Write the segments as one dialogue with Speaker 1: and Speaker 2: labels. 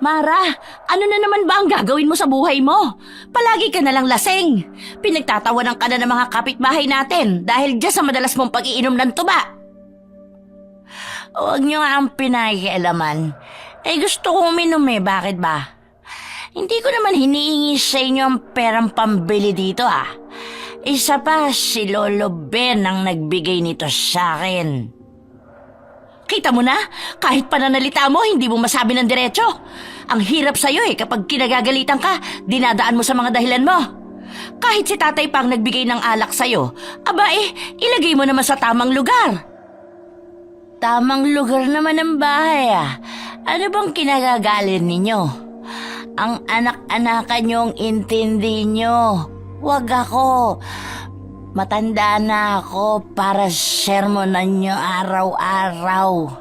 Speaker 1: Mara, ano na naman ba ang gagawin mo sa buhay mo? Palagi ka nalang lasing. Pinagtatawanan ka na ng mga kapitbahay natin dahil dyan sa madalas mong pag-iinom ng tuba. Huwag niyo nga ang pinakialaman. Gusto kong uminom bakit ba? Hindi ko naman hinihingi sa inyo ang perang pambili dito Isa pa, si Lolo Ben ang nagbigay nito sa akin. Kita mo na, kahit pananalita mo, hindi mo masabi ng diretso. Ang hirap sa'yo kapag kinagagalitan ka, dinadaan mo sa mga dahilan mo. Kahit si tatay pa ang nagbigay ng alak sa'yo, ilagay mo naman sa tamang lugar. Tamang lugar naman ng bahay Ano bang kinagagalin ninyo? Ang anak-anakan niyong intindi niyo. Huwag ako. Matanda na ako para sermonan niyo araw-araw.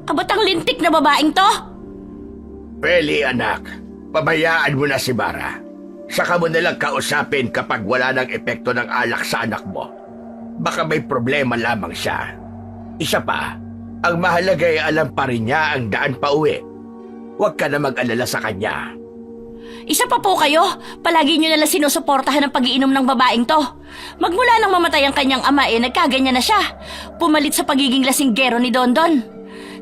Speaker 1: Abat ang lintik na babaeng to?
Speaker 2: Peli anak, pabayaan mo na si Mara. Saka mo nalang kausapin kapag wala ng epekto ng alak sa anak mo. Baka may problema lamang siya. Isa pa, ang mahalaga ay alam pa rin niya ang daan pa uwi. Huwag ka na mag-alala sa kanya.
Speaker 1: Isa pa po kayo, palagi nyo nalang sinusuportahan ang pag-iinom ng babaeng to. Magmula nang mamatay ang kanyang ama nagkaganyan na siya. Pumalit sa pagiging lasinggero ni Dondon.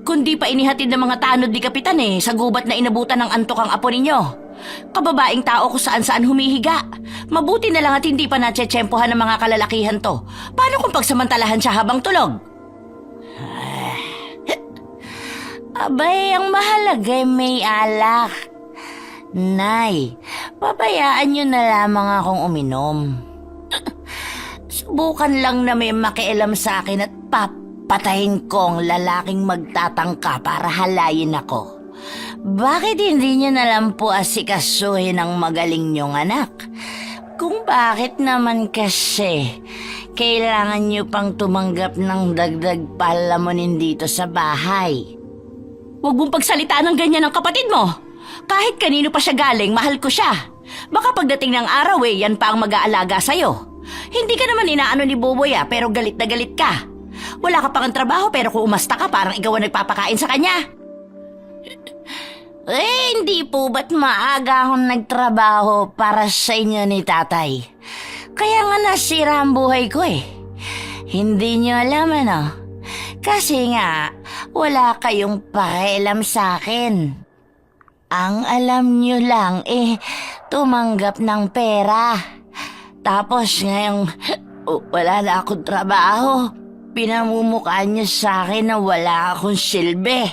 Speaker 1: Kundi pa inihatid ng mga tanod ni Kapitan sa gubat na inabutan ng antok ang apo ninyo. Kababaing tao kung saan-saan humihiga. Mabuti na lang at hindi pa natsetsempohan ng mga kalalakihan to. Paano kung pagsamantalahan siya habang tulog? Ang mahalaga may alak. Nay, pabayaan niyo na lamang akong uminom. Subukan lang na may makialam sa akin at papatayin ko ang lalaking magtatangka para halayin ako. Bakit hindi niyo na lang po asikasuhin ang magaling niyong anak? Kung bakit naman kasi kailangan niyo pang tumanggap ng dagdag palamunin dito sa bahay. Huwag mong pagsalitaan ng ganyan ng kapatid mo. Kahit kanino pa siya galing, mahal ko siya. Baka pagdating ng araw yan pa ang mag-aalaga sa'yo. Hindi ka naman inaano ni Boboy pero galit na galit ka. Wala ka pang trabaho pero kung umasta ka parang ikaw ang nagpapakain sa kanya. Hindi po ba't maaga akong nagtrabaho para sa inyo ni tatay? Kaya nga nasira ang buhay ko Hindi niyo alam Kasi nga, wala kayong pakialam sa akin. Ang alam niyo lang tumanggap ng pera. Tapos ngayong wala na akong trabaho, pinamumukha niyo sa akin na wala akong silbi.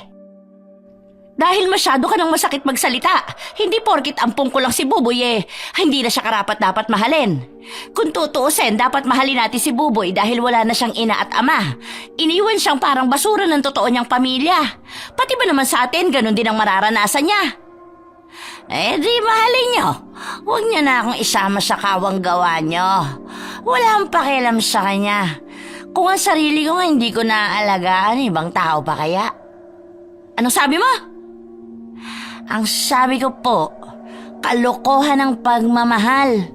Speaker 1: Dahil masyado ka nang masakit magsalita, hindi porkit ampong ko lang si Buboy hindi na siya karapat-dapat mahalin. Kung tutuusin, dapat mahalin natin si Buboy dahil wala na siyang ina at ama. Iniwan siyang parang basura ng totoo niyang pamilya. Pati ba naman sa atin, ganun din ang mararanasan niya. Di mahalin niyo. Huwag niyo na akong isama sa kawang gawa niyo. Wala akong pakialam sa kanya. Kung ang sarili ko nga hindi ko naaalagaan, ibang tao pa kaya? Anong sabi mo? Ang sabi ko po, kalokohan ng pagmamahal.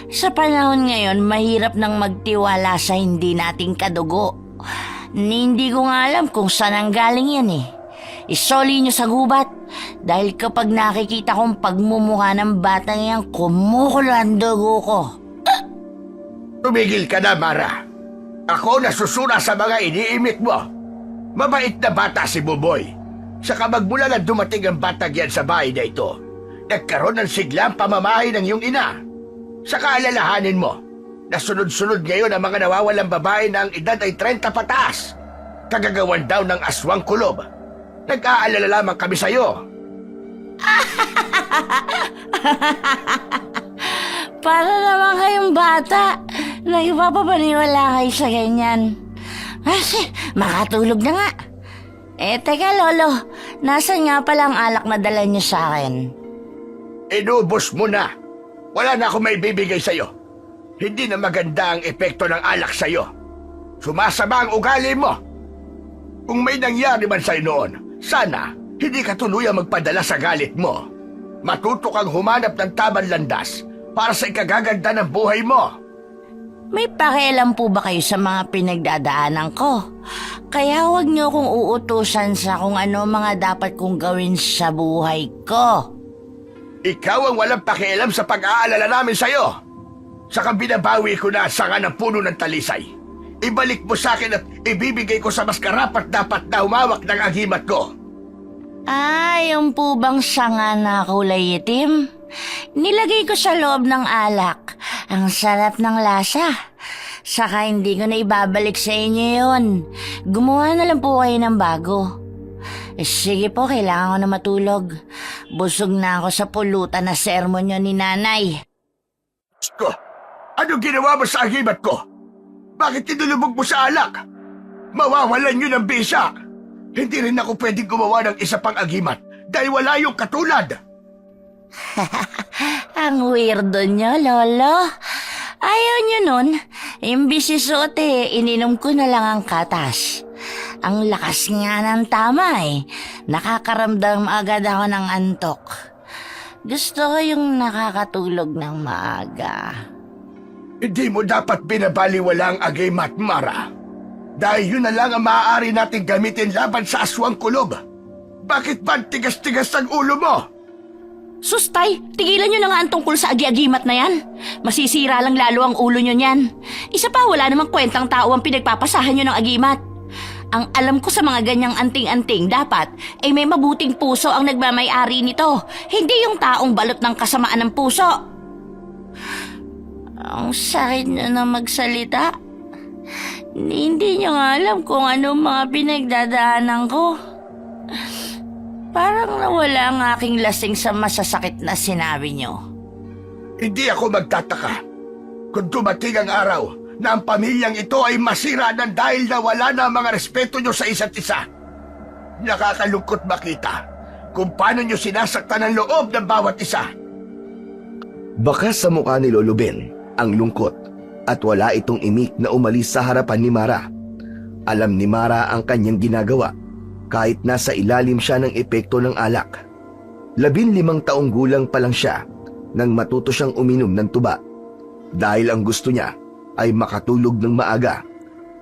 Speaker 1: Sa panahon ngayon, mahirap nang magtiwala sa hindi nating kadugo. Hindi ko nga alam kung saan ang galing yan Isoli niyo sa gubat dahil kapag nakikita kong pagmumukha ng batang yan, kumukulo ang dugo ko.
Speaker 2: Tumigil ka na, Mara. Ako nasusura sa mga iniimik mo. Mabait na bata si Buboy. Saka magmula na dumating ang batang yan sa bahay na ito, nagkaroon ng siglang pamamahay ng iyong ina. Saka alalahanin mo, na sunod-sunod ngayon ang mga nawawalang babae na ang edad ay 30 pataas. Kagagawan daw ng aswang kulob. Nag-aalala lamang kami sa'yo.
Speaker 1: Para naman kayong bata, nagpapapaniwala kayo sa ganyan. Makatulog na nga. Teka Lolo, nasan nga pala ang alak na dala niyo sa akin?
Speaker 2: Inubos mo na. Wala na akong may bibigay sa'yo. Hindi na maganda ang epekto ng alak sa'yo. Sumasama ang ugali mo. Kung may nangyari man sa'yo noon, sana hindi ka tuluyang magpadala sa galit mo. Matuto kang humanap ng tamang landas para sa ikagaganda ng buhay mo.
Speaker 1: May pakialam po ba kayo sa mga pinagdadaanan ko? Kaya huwag niyo kong uutusan sa kung ano mga dapat kong gawin sa buhay ko.
Speaker 2: Ikaw ang walang pakialam sa pag-aalala namin sa'yo. Saka binabawi ko na sanga ng puno ng talisay. Ibalik mo sa akin at ibibigay ko sa mas karapat-dapat na humawak ng agimat ko.
Speaker 1: Yung po bang sanga na kulay itim? Nilagay ko sa loob ng alak. Ang sarap ng lasa. Saka hindi ko na ibabalik sa inyo yun. Gumawa na lang po kayo ng bago. Sige po, kailangan ko na matulog. Busog na ako sa pulutan na sermon nyo ni nanay.
Speaker 2: Ko, anong ginawa mo sa agimat ko? Bakit tinulubog mo sa alak? Mawawalan yun ng bisa. Hindi rin ako pwedeng gumawa ng isa pang agimat dahil wala yung katulad.
Speaker 1: Ang weirdo nyo, Lolo. Ayaw nyo nun. Imbis isuot ininom ko na lang ang katas. Ang lakas nga ng tama Nakakaramdam agad ako ng antok. Gusto ko yung nakakatulog ng maaga.
Speaker 2: Hindi mo dapat binabaliwala ang agimat, Mara. Dahil yun na lang ang maaari natin gamitin laban sa aswang kulob. Bakit ba tigas-tigas ang ulo mo?
Speaker 1: Sustay, tigilan nyo na nga ang tungkol sa agi-agimat na yan. Masisira lang lalo ang ulo nyo niyan. Isa pa, wala namang kwentang tao ang pinagpapasahan nyo ng agimat. Ang alam ko sa mga ganyang anting-anting dapat ay may mabuting puso ang nagmamay-ari nito. Hindi yung taong balot ng kasamaan ng puso. Ang sakit nyo na magsalita. Hindi nyo nga alam kung ano mga pinagdadaanan ko. Parang nawala ang aking lasing sa masasakit na sinabi nyo.
Speaker 2: Hindi ako magtataka kung dumating ang araw na ang pamilyang ito ay masira ng dahil nawala na ang mga respeto nyo sa isa't isa. Nakakalungkot makita kung paano nyo sinasaktan ang loob ng bawat isa.
Speaker 3: Bakas sa mukha ni Lolo Ben ang lungkot at wala itong imik na umalis sa harapan ni Mara. Alam ni Mara ang kanyang ginagawa kahit nasa ilalim siya ng epekto ng alak. 15 taong gulang pa lang siya nang matuto siyang uminom ng tuba dahil ang gusto niya ay makatulog ng maaga.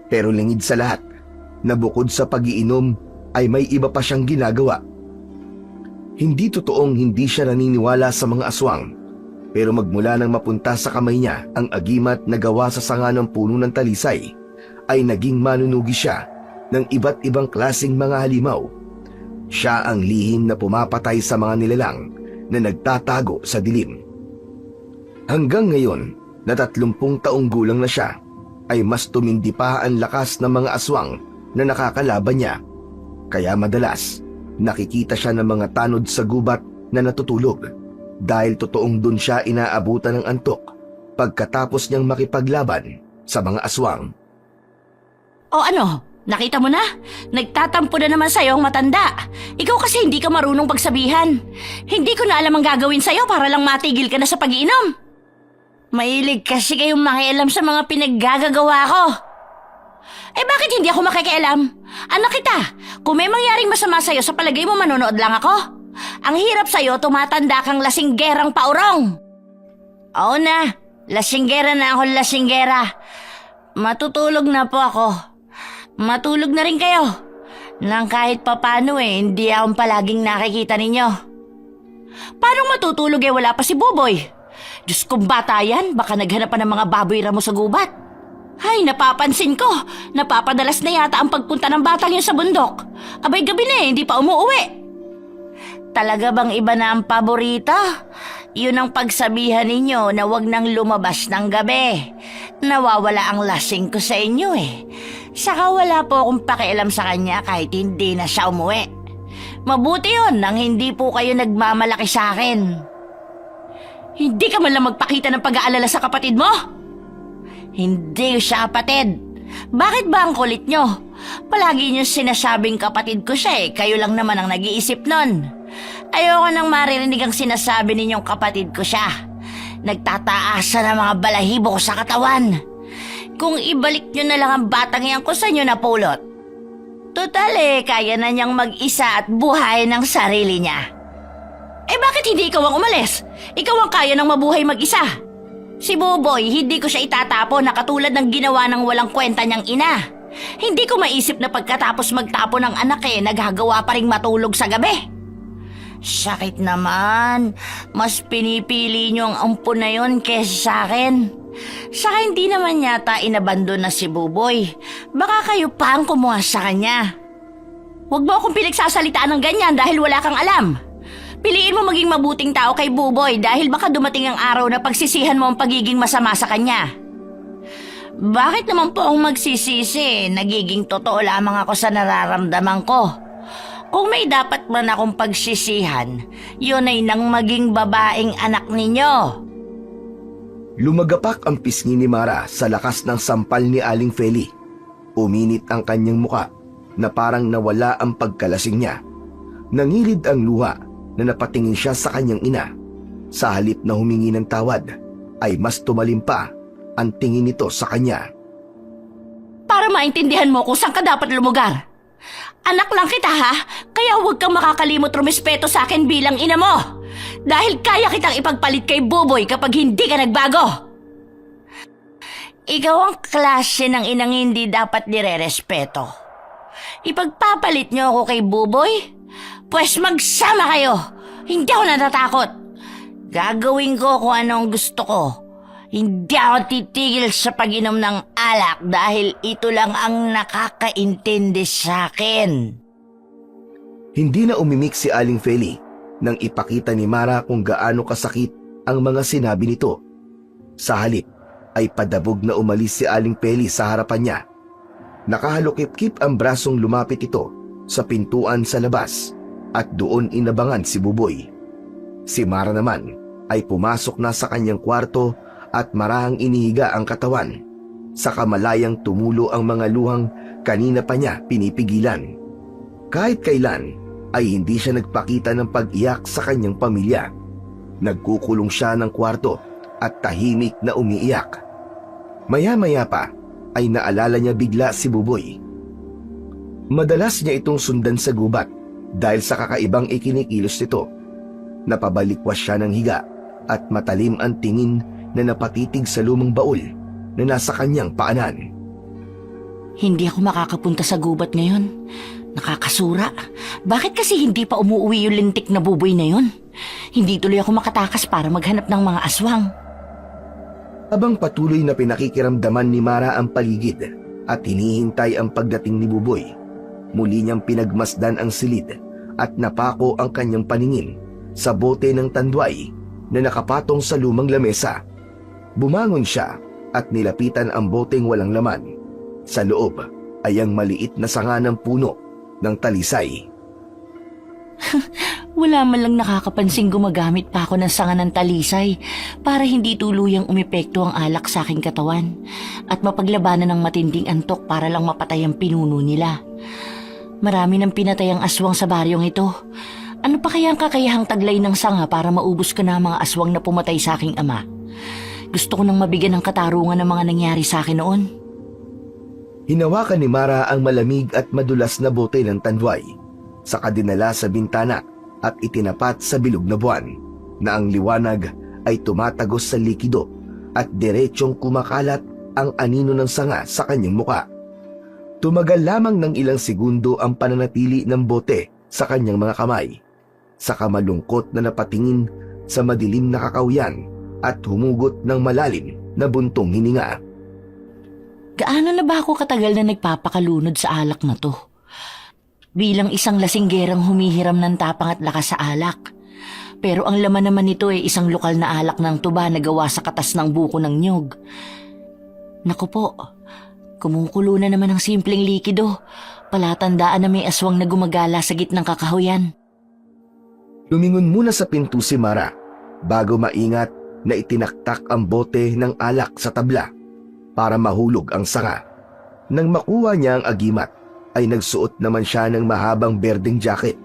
Speaker 3: Pero lingid sa lahat na bukod sa pag-iinom ay may iba pa siyang ginagawa. Hindi totoong hindi siya naniniwala sa mga aswang, pero magmula nang mapunta sa kamay niya ang agimat na gawa sa sanga ng puno ng talisay, ay naging manunugi siya ng iba't ibang klaseng mga halimaw. Siya ang lihim na pumapatay sa mga nilalang na nagtatago sa dilim. Hanggang ngayon, na 30 taong gulang na siya, ay mas tumindi pa ang lakas ng mga aswang na nakakalaban niya. Kaya madalas, nakikita siya ng mga tanod sa gubat na natutulog dahil totoong dun siya inaabutan ng antok pagkatapos niyang makipaglaban sa mga aswang.
Speaker 1: O ano? Nakita mo na? Nagtatampo na naman sa'yo ang matanda. Ikaw kasi hindi ka marunong pagsabihan. Hindi ko na alam ang gagawin sa'yo para lang matigil ka na sa pag-iinom. Mahilig kasi kayong makialam sa mga pinaggagagawa ko. Bakit hindi ako makikialam? Anak kita, kung may mangyaring masama sa'yo, sa palagay mo manonood lang ako? Ang hirap sa'yo, tumatanda kang lasinggerang paurong. Oo na, lasinggera na ako, lasinggera. Matutulog na po ako. Matulog na rin kayo. Nang kahit papano hindi akong palaging nakikita ninyo. Paano matutulog wala pa si Buboy? Diyos kong bata yan, baka naghanap pa ng mga baboy ramo sa gubat. Ay, napapansin ko, napapadalas na yata ang pagpunta ng batang yun sa bundok. Abay gabi na hindi pa umuuwi. Talaga bang iba na ang paborito? Yun ang pagsabihan ninyo na wag nang lumabas ng gabi. Nawawala ang lasing ko sa inyo Saka wala po akong pakialam sa kanya kahit hindi na siya umuwi. Mabuti yun nang hindi po kayo nagmamalaki sa akin. Hindi ka man lang magpakita ng pag-aalala sa kapatid mo? Hindi siya kapatid. Bakit ba ang kulit nyo? Palagi nyo sinasabing kapatid ko siya kayo lang naman ang nag-iisip nun. Ayoko nang maririnig ang sinasabi ninyong kapatid ko siya. Nagtataasa ng mga balahibo ko sa katawan. Kung ibalik nyo na lang ang batang yan ko sa inyo na pulot. Total kaya na niyang mag-isa at buhay ng sarili niya. Bakit hindi ikaw ang umalis? Ikaw ang kaya ng mabuhay mag-isa. Si Buboy, hindi ko siya itatapon na katulad ng ginawa ng walang kwenta niyang ina. Hindi ko maisip na pagkatapos magtapo ng anak nagagawa pa rin matulog sa gabi. Sakit naman. Mas pinipili niyo ang ampon na yon kesa sa akin. Saka hindi naman yata inabandon na si Buboy. Baka kayo pa ang kumuha sa kanya. Huwag mo akong pinagsasalitaan ng ganyan dahil wala kang alam. Piliin mo maging mabuting tao kay Buboy dahil baka dumating ang araw na pagsisihan mo ang pagiging masama sa kanya. Bakit naman po akong magsisisi? Nagiging totoo lamang ako sa nararamdaman ko. Kung may dapat man akong pagsisihan, yun ay nang maging babaeng anak ninyo.
Speaker 3: Lumagapak ang pisngi ni Mara sa lakas ng sampal ni Aling Feli. Uminit ang kanyang muka na parang nawala ang pagkalasing niya. Nangilid ang luha na napatingin siya sa kanyang ina. Sa halip na humingi ng tawad, ay mas tumalim pa ang tingin nito sa kanya.
Speaker 1: Para maintindihan mo kung saan ka dapat lumugar. Anak lang kita ha, kaya huwag kang makakalimot rumispeto sa akin bilang ina mo. Dahil kaya kitang ipagpalit kay Buboy kapag hindi ka nagbago. Ikaw ang klase ng inang hindi dapat nire-respeto. Ipagpapalit niyo ako kay Buboy? Pues magsama kayo. Hindi ako natatakot. Gagawin ko kung anong gusto ko. Hindi ako titigil sa pag-inom ng alak dahil ito lang ang nakakaintindi sa akin.
Speaker 3: Hindi na umimik si Aling Feli nang ipakita ni Mara kung gaano kasakit ang mga sinabi nito. Sa halip ay padabog na umalis si Aling Feli sa harapan niya. Nakahalukip-kip ang brasong lumapit ito sa pintuan sa labas at doon inabangan si Buboy. Si Mara naman ay pumasok na sa kanyang kwarto at marahang inihiga ang katawan. Sa kamalayang tumulo ang mga luhang kanina pa niya pinipigilan. Kahit kailan ay hindi siya nagpakita ng pag-iyak sa kanyang pamilya. Nagkukulong siya ng kwarto at tahimik na umiiyak. Maya-maya pa ay naalala niya bigla si Buboy. Madalas niya itong sundan sa gubat dahil sa kakaibang ikinikilos nito. Napabalikwas siya ng higa at matalim ang tingin na napatitig sa lumang baul na nasa kanyang paanan.
Speaker 1: Hindi ako makakapunta sa gubat ngayon. Nakakasura. Bakit kasi hindi pa umuwi yung lintik na Buboy na yun? Hindi tuloy ako makatakas para maghanap ng mga aswang.
Speaker 3: Habang patuloy na pinakikiramdaman ni Mara ang paligid at hinihintay ang pagdating ni Buboy, muli niyang pinagmasdan ang silid at napako ang kanyang paningin sa bote ng tandway na nakapatong sa lumang lamesa. Bumangon siya at nilapitan ang boteng walang laman. Sa loob ay ang maliit na sanga ng puno ng talisay.
Speaker 1: Wala man lang nakakapansing gumagamit pa ako ng sanga ng talisay para hindi tuluyang umepekto ang alak sa aking katawan at mapaglabanan ng matinding antok para lang mapatay ang pinuno nila. Marami nang pinatay ang aswang sa baryong ito. Ano pa kaya ang kakayahang taglay ng sanga para maubos ka na ang mga aswang na pumatay sa aking ama? Gusto ko nang mabigyan ng katarungan ng mga nangyari sa akin noon.
Speaker 3: Hinawakan ni Mara ang malamig at madulas na bote ng tandway, saka dinala sa bintana at itinapat sa bilog na buwan, na ang liwanag ay tumatagos sa likido at diretsyong kumakalat ang anino ng sanga sa kanyang muka. Tumagal lamang ng ilang segundo ang pananatili ng bote sa kanyang mga kamay, saka malungkot na napatingin sa madilim na kakahuyan at humugot ng malalim na buntong hininga.
Speaker 1: Gaano na ba ako katagal na nagpapakalunod sa alak na to? Bilang isang lasinggerang humihiram ng tapang at lakas sa alak. Pero ang laman naman nito ay isang lokal na alak ng tuba na gawa sa katas ng buko ng nyug. Naku po, kumukulo na naman ang simpleng likido. Palatandaan na may aswang na gumagala sa gitnang kakahuyan.
Speaker 3: Lumingon muna sa pinto si Mara bago maingat na itinaktak ang bote ng alak sa tabla para mahulog ang sanga. Nang makuha niya ang agimat, ay nagsuot naman siya ng mahabang berdeng jacket,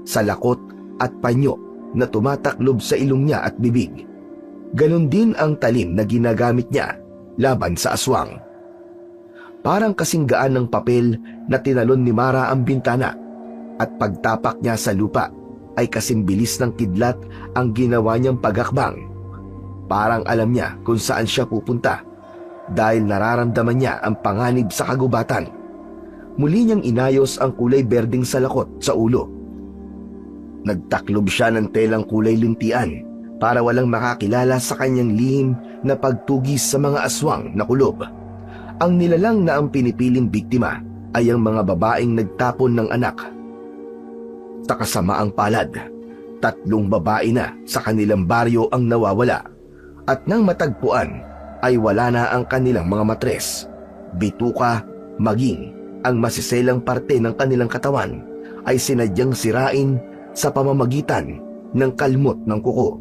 Speaker 3: salakot at panyo na tumataklob sa ilong niya at bibig. Ganon din ang talim na ginagamit niya laban sa aswang. Parang kasing gaan ng papel na tinalon ni Mara ang bintana at pagtapak niya sa lupa ay kasing bilis ng kidlat ang ginawa niyang paghakbang. Parang alam niya kung saan siya pupunta dahil nararamdaman niya ang panganib sa kagubatan Muli niyang inayos ang kulay berdeng salakot sa ulo. Nagtaklob siya ng telang kulay luntian para walang makakilala sa kanyang lihim na pagtugis sa mga aswang na kulob. Ang nilalang na ang pinipiling biktima ay ang mga babaeng nagtapon ng anak. Sa kasamaang palad, 3 babae na sa kanilang baryo ang nawawala at nang matagpuan ay wala na ang kanilang mga matres, bituka, maging ang masiselang parte ng kanilang katawan ay sinadyang sirain sa pamamagitan ng kalmot ng kuko.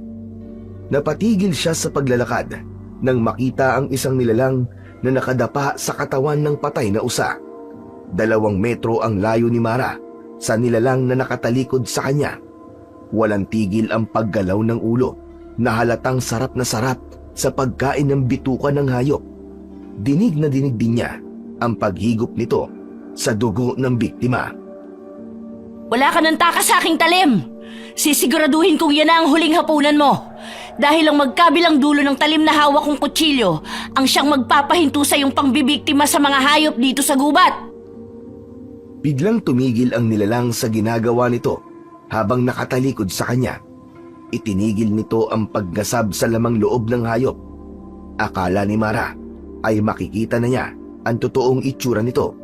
Speaker 3: Napatigil siya sa paglalakad nang makita ang isang nilalang na nakadapa sa katawan ng patay na usa. 2 metro ang layo ni Mara sa nilalang na nakatalikod sa kanya. Walang tigil ang paggalaw ng ulo na halatang sarap na sarap sa pagkain ng bituka ng hayop. Dinig na dinig din niya ang paghigop nito sa dugo ng biktima.
Speaker 1: Wala ka ng takas sa aking talim. Sisiguraduhin kong yan na ang huling hapunan mo. Dahil ang magkabilang dulo ng talim na hawak kong kutsilyo ang siyang magpapahinto sa iyong pangbibiktima sa mga hayop dito sa gubat.
Speaker 3: Biglang tumigil ang nilalang sa ginagawa nito habang nakatalikod sa kanya. Itinigil nito ang paggasab sa lamang loob ng hayop. Akala ni Mara ay makikita na niya ang totoong itsura nito.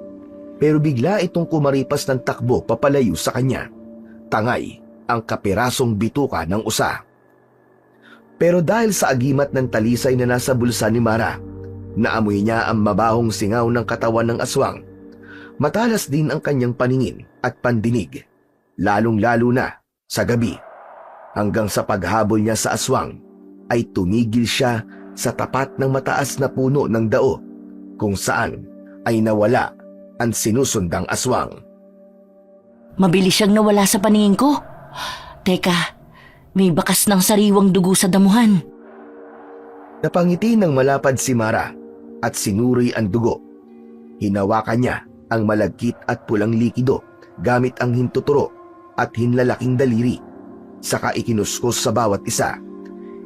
Speaker 3: Pero bigla itong kumaripas ng takbo papalayo sa kanya. Tangay ang kapirasong bituka ng usa. Pero dahil sa agimat ng talisay na nasa bulsa ni Mara, naamoy niya ang mabahong singaw ng katawan ng aswang. Matalas din ang kanyang paningin at pandinig, lalong-lalo na sa gabi. Hanggang sa paghabol niya sa aswang, ay tumigil siya sa tapat ng mataas na puno ng dao, kung saan ay nawala ang sinusundang aswang.
Speaker 1: Mabilis siyang nawala sa paningin ko. Teka, may bakas ng sariwang dugo sa damuhan.
Speaker 3: Napangiti ng malapad si Mara at sinuri ang dugo. Hinawakan niya ang malagkit at pulang likido gamit ang hintuturo at hinlalaking daliri. Saka ikinuskos sa bawat isa.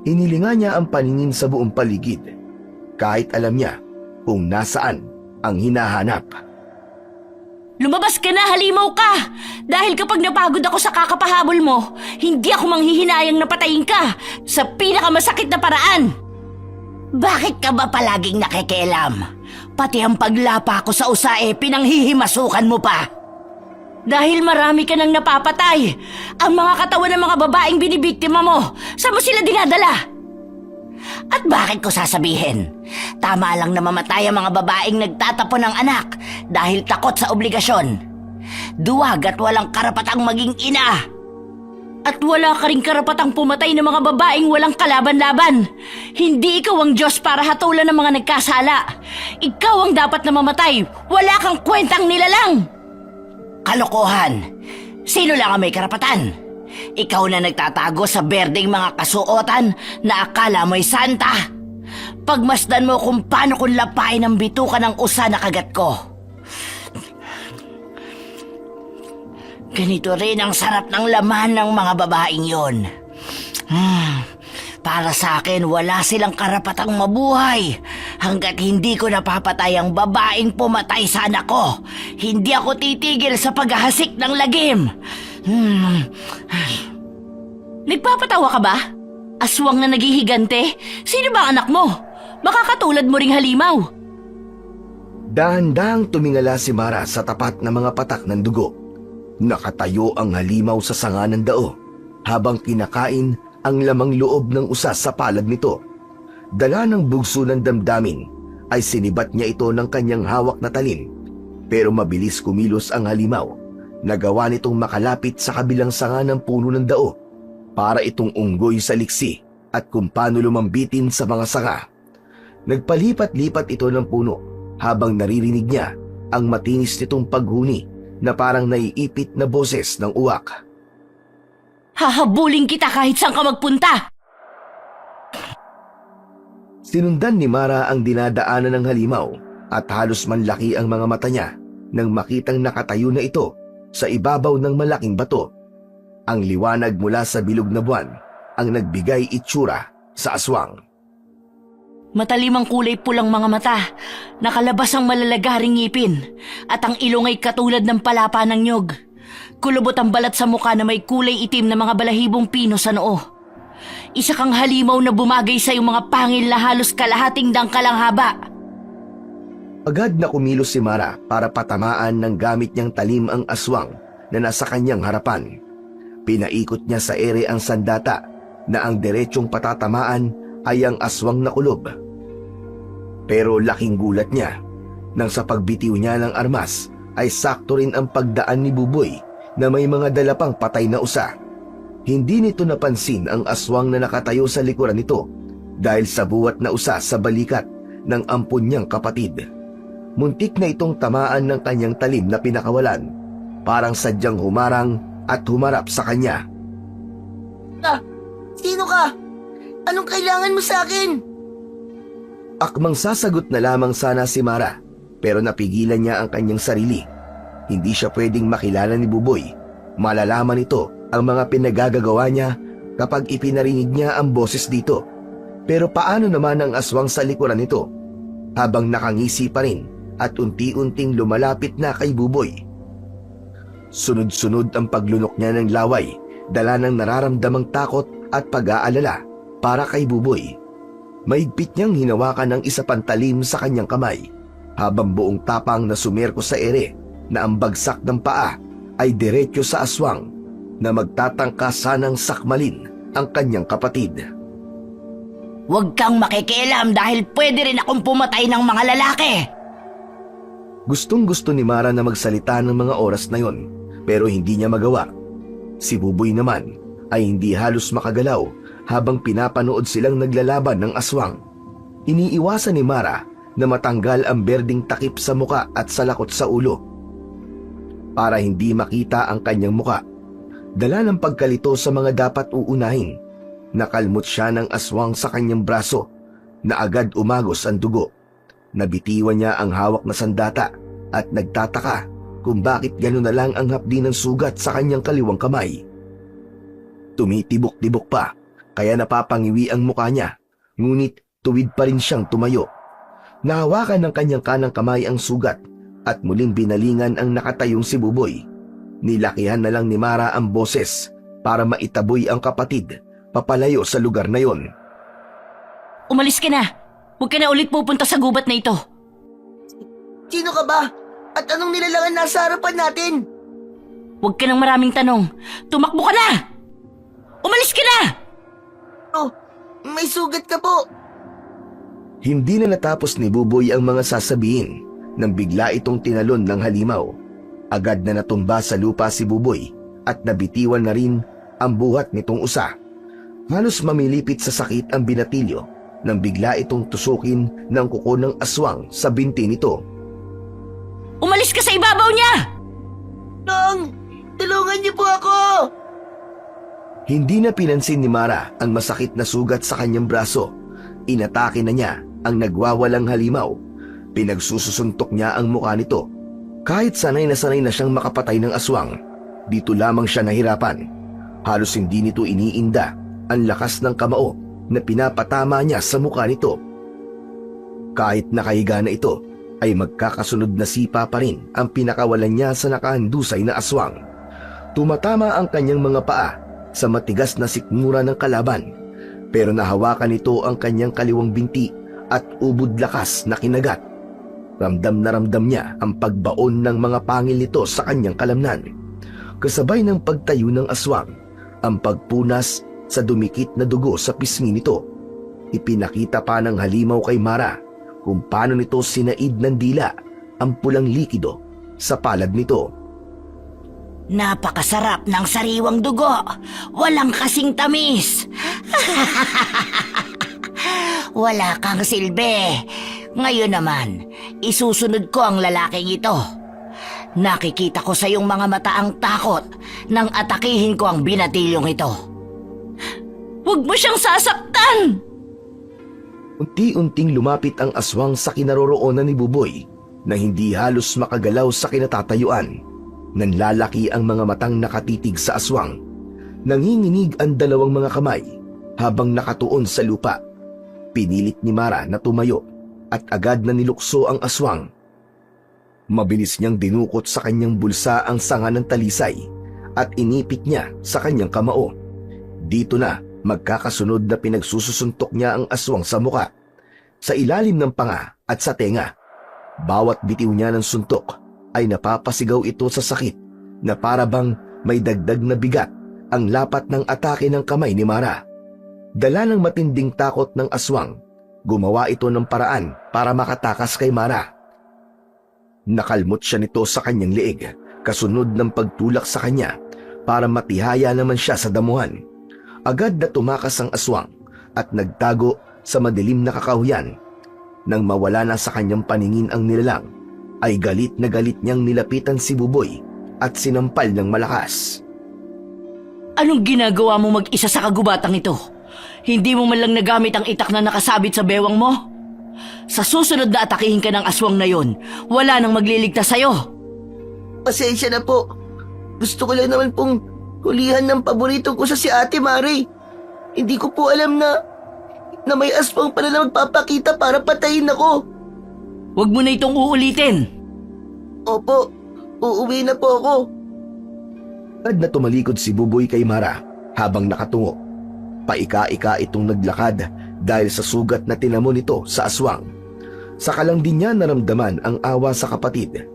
Speaker 3: Inilinga niya ang paningin sa buong paligid. Kahit alam niya kung nasaan ang hinahanap.
Speaker 1: Lumabas ka na, halimaw ka! Dahil kapag napagod ako sa kakapahabol mo, hindi ako manghihinayang na patayin ka sa pinakamasakit na paraan. Bakit ka ba palaging nakikialam? Pati ang paglapa ko sa usae, pinanghihimasukan mo pa. Dahil marami ka nang napapatay, ang mga katawan ng mga babaeng binibiktima mo, saan mo sila dinadala? At bakit ko sasabihin? Tama lang na mamatay ang mga babaeng nagtatapon ng anak dahil takot sa obligasyon. Duwag at walang karapatang maging ina. At wala ka rin karapatang pumatay ng mga babaeng walang kalaban-laban. Hindi ikaw ang Diyos para hatulan ng mga nagkasala. Ikaw ang dapat na mamatay. Wala kang kwentang nilalang. Kalokohan. Sino lang ang may karapatan? Ikaw na nagtatago sa berdeng mga kasuotan na akala mo'y santa. Pagmasdan mo kung paano kung lapain ang bituka ng usa na kagat ko. Ganito rin ang sarap ng laman ng mga babaeng yon. Para sa akin, wala silang karapatang mabuhay hanggat hindi ko napapatay ang babaeng pumatay sa anak ko. Hindi ako titigil sa paghahasik ng lagim. Nagpapatawa ka ba? Aswang na naghihigante? Sino ba anak mo? Makakatulad mo ring halimaw.
Speaker 3: Dahan-dahang tumingala si Mara sa tapat ng mga patak ng dugo. Nakatayo ang halimaw sa sanga ng dao habang kinakain ang lamang loob ng usa sa palad nito. Dala ng bugso ng damdamin ay sinibat niya ito ng kanyang hawak na talim. Pero mabilis kumilos ang halimaw. Nagawa nitong makalapit sa kabilang sanga ng puno ng dao para itong unggoy sa liksi at kung paano lumambitin sa mga sanga. Nagpalipat-lipat ito ng puno habang naririnig niya ang matinis nitong paghuni na parang naiipit na boses ng uwak.
Speaker 1: Hahabulin kita kahit saan ka magpunta!
Speaker 3: Sinundan ni Mara ang dinadaanan ng halimaw at halos manlaki ang mga mata niya nang makitang nakatayo na ito sa ibabaw ng malaking bato. Ang liwanag mula sa bilog na buwan ang nagbigay itsura sa aswang.
Speaker 1: Matalim ang kulay pulang mga mata, nakalabas ang malalagaring ngipin, at ang ilong ay katulad ng palapa ng nyog. Kulubot ang balat sa mukha na may kulay itim na mga balahibong pino sa noo. Isa kang halimaw na bumagay sa iyong mga pangil na halos kalahating dangkalang haba.
Speaker 3: Agad na kumilos si Mara para patamaan ng gamit niyang talim ang aswang na nasa kanyang harapan. Pinaikot niya sa ere ang sandata na ang diretsong patatamaan ay ang aswang na kulob. Pero laking gulat niya nang sa pagbitiw niya ng armas ay sakto rin ang pagdaan ni Buboy na may mga dala pang patay na usa. Hindi nito napansin ang aswang na nakatayo sa likuran nito dahil sa buwat na usa sa balikat ng ampun niyang kapatid. Muntik na itong tamaan ng kanyang talim na pinakawalan, parang sadyang humarang at humarap sa kanya.
Speaker 4: Sino ka? Anong kailangan mo sa akin?
Speaker 3: Akmang sasagot na lamang sana si Mara, pero napigilan niya ang kanyang sarili. Hindi siya pwedeng makilala ni Buboy. Malalaman ito ang mga pinagagagawa niya kapag ipinarinig niya ang boses dito. Pero paano naman ang aswang sa likuran nito? Habang nakangisi pa rin at unti-unting lumalapit na kay Buboy. Sunod-sunod ang paglunok niya ng laway, dala ng nararamdamang takot at pag-aalala para kay Buboy. Mahigpit niyang hinawakan ng isa pang talim sa kanyang kamay, habang buong tapang na sumerko sa ere na ang bagsak ng paa ay diretso sa aswang na magtatangka sanang sakmalin ang kanyang kapatid.
Speaker 1: Huwag kang makikialam dahil pwede rin akong pumatay ng mga lalaki.
Speaker 3: Gustong-gusto ni Mara na magsalita ng mga oras na yon, pero hindi niya magawa. Si Buboy naman ay hindi halos makagalaw habang pinapanood silang naglalaban ng aswang. Iniiwasan ni Mara na matanggal ang berding takip sa muka at sa lakot sa ulo para hindi makita ang kanyang muka. Dala ng pagkalito sa mga dapat uunahin, nakalmot siya ng aswang sa kanyang braso na agad umagos ang dugo. Nabitiwan niya ang hawak na sandata at nagtataka kung bakit gano'n na lang ang hapdi ng sugat sa kanyang kaliwang kamay. Tumitibok-tibok pa, kaya napapangiwi ang mukha niya, ngunit tuwid pa rin siyang tumayo. Nahawakan ng kanyang kanang kamay ang sugat at muling binalingan ang nakatayong si Buboy. Nilakihan na lang ni Mara ang boses para maitaboy ang kapatid papalayo sa lugar na yon.
Speaker 1: Umalis ka na. Huwag ka na ulit pupunta sa gubat na ito.
Speaker 4: Sino ka ba? At anong nilalangan nasa harapan natin?
Speaker 1: Huwag ka ng maraming tanong. Tumakbo ka na! Umalis ka na!
Speaker 4: Oh, may sugat ka po.
Speaker 3: Hindi na natapos ni Buboy ang mga sasabihin nang bigla itong tinalon ng halimaw. Agad na natumba sa lupa si Buboy at nabitiwan na rin ang buhat nitong usa. Halos mamilipit sa sakit ang binatilyo nang bigla itong tusukin ng kuko ng aswang sa binti nito.
Speaker 1: Umalis ka sa ibabaw niya!
Speaker 4: Nong, tulungan niyo po ako!
Speaker 3: Hindi na pinansin ni Mara ang masakit na sugat sa kanyang braso. Inatake na niya ang nagwawalang halimaw. Pinagsusuntok niya ang mukha nito. Kahit sanay na siyang makapatay ng aswang, dito lamang siya nahirapan. Halos hindi nito iniinda ang lakas ng kamao na pinapatama niya sa mukha nito. Kahit nakahiga na ito, ay magkakasunod na sipa pa rin ang pinakawalan niya sa nakahandusay na aswang. Tumatama ang kanyang mga paa sa matigas na sikmura ng kalaban, pero nahawakan nito ang kanyang kaliwang binti at ubod lakas na kinagat. Ramdam na ramdam niya ang pagbaon ng mga pangil nito sa kanyang kalamnan. Kasabay ng pagtayo ng aswang, ang pagpunas sa dumikit na dugo sa pisngi nito. Ipinakita pa ng halimaw kay Mara kung paano nito sinaid ng dila ang pulang likido sa palad nito.
Speaker 1: Napakasarap ng sariwang dugo. Walang kasing tamis. Wala kang silbi. Ngayon naman, isusunod ko ang lalaking ito. Nakikita ko sa iyong mga mata ang takot nang atakihin ko ang binatilyong ito. Huwag mo siyang sasaktan!
Speaker 3: Unti-unting lumapit ang aswang sa kinaroroonan ni Buboy na hindi halos makagalaw sa kinatatayuan. Nanlalaki ang mga matang nakatitig sa aswang. Nanginginig ang dalawang mga kamay habang nakatuon sa lupa. Pinilit ni Mara na tumayo at agad na nilukso ang aswang. Mabilis niyang dinukot sa kanyang bulsa ang sanga ng talisay at inipit niya sa kanyang kamao. Dito na magkakasunod na pinagsususuntok niya ang aswang sa muka, sa ilalim ng panga at sa tenga. Bawat bitiw niya ng suntok ay napapasigaw ito sa sakit na para bang may dagdag na bigat ang lapat ng atake ng kamay ni Mara. Dala ng matinding takot ng aswang, gumawa ito ng paraan para makatakas kay Mara. Nakalmot siya nito sa kanyang leeg, kasunod ng pagtulak sa kanya para matihaya naman siya sa damuhan. Agad na tumakas ang aswang at nagtago sa madilim na kakahuyan. Nang mawala na sa kanyang paningin ang nilalang, ay galit na galit niyang nilapitan si Buboy at sinampal ng malakas.
Speaker 1: Anong ginagawa mo mag-isa sa kagubatang ito? Hindi mo man lang nagamit ang itak na nakasabit sa bewang mo? Sa susunod na atakihin ka ng aswang na yon, wala nang magliligtas sa'yo.
Speaker 4: Pasensya na po. Gusto ko lang naman pong hulihan ng paborito ko sa si Ate Mari. Hindi ko po alam na may aswang pala na magpapakita para patayin ako.
Speaker 1: Huwag mo na itong uulitin.
Speaker 4: Opo, uuwi na po ako.
Speaker 3: Agad na tumalikod si Buboy kay Mara habang nakatungo. Paika-ika itong naglakad dahil sa sugat na tinamo nito sa aswang. Saka lang din niya naramdaman ang awa sa kapatid.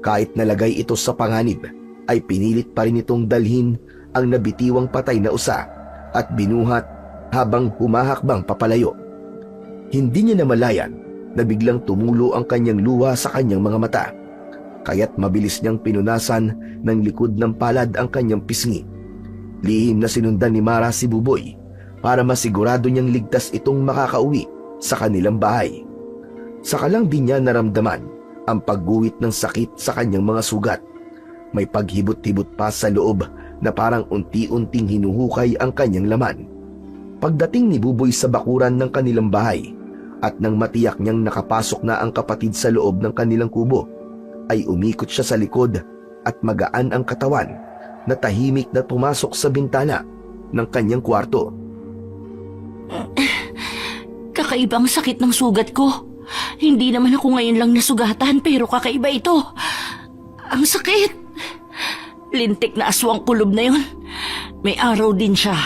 Speaker 3: Kahit nalagay ito sa panganib, ay pinilit pa rin itong dalhin ang nabitiwang patay na usa at binuhat habang humahakbang papalayo. Hindi niya namalayan na biglang tumulo ang kanyang luha sa kanyang mga mata, kaya't mabilis niyang pinunasan ng likod ng palad ang kanyang pisngi. Lihim na sinundan ni Mara si Buboy para masigurado niyang ligtas itong makakauwi sa kanilang bahay. Saka lang din niya naramdaman ang pagguhit ng sakit sa kanyang mga sugat. May paghibot-hibot pa sa loob na parang unti-unting hinuhukay ang kanyang laman. Pagdating ni Buboy sa bakuran ng kanilang bahay at nang matiyak niyang nakapasok na ang kapatid sa loob ng kanilang kubo, ay umikot siya sa likod at magaan ang katawan na tahimik na pumasok sa bintana ng kanyang kwarto.
Speaker 1: Kakaibang sakit ng sugat ko. Hindi naman ako ngayon lang nasugatan pero kakaiba ito. Ang sakit. Lintik na aswang kulob na yun. May araw din siya.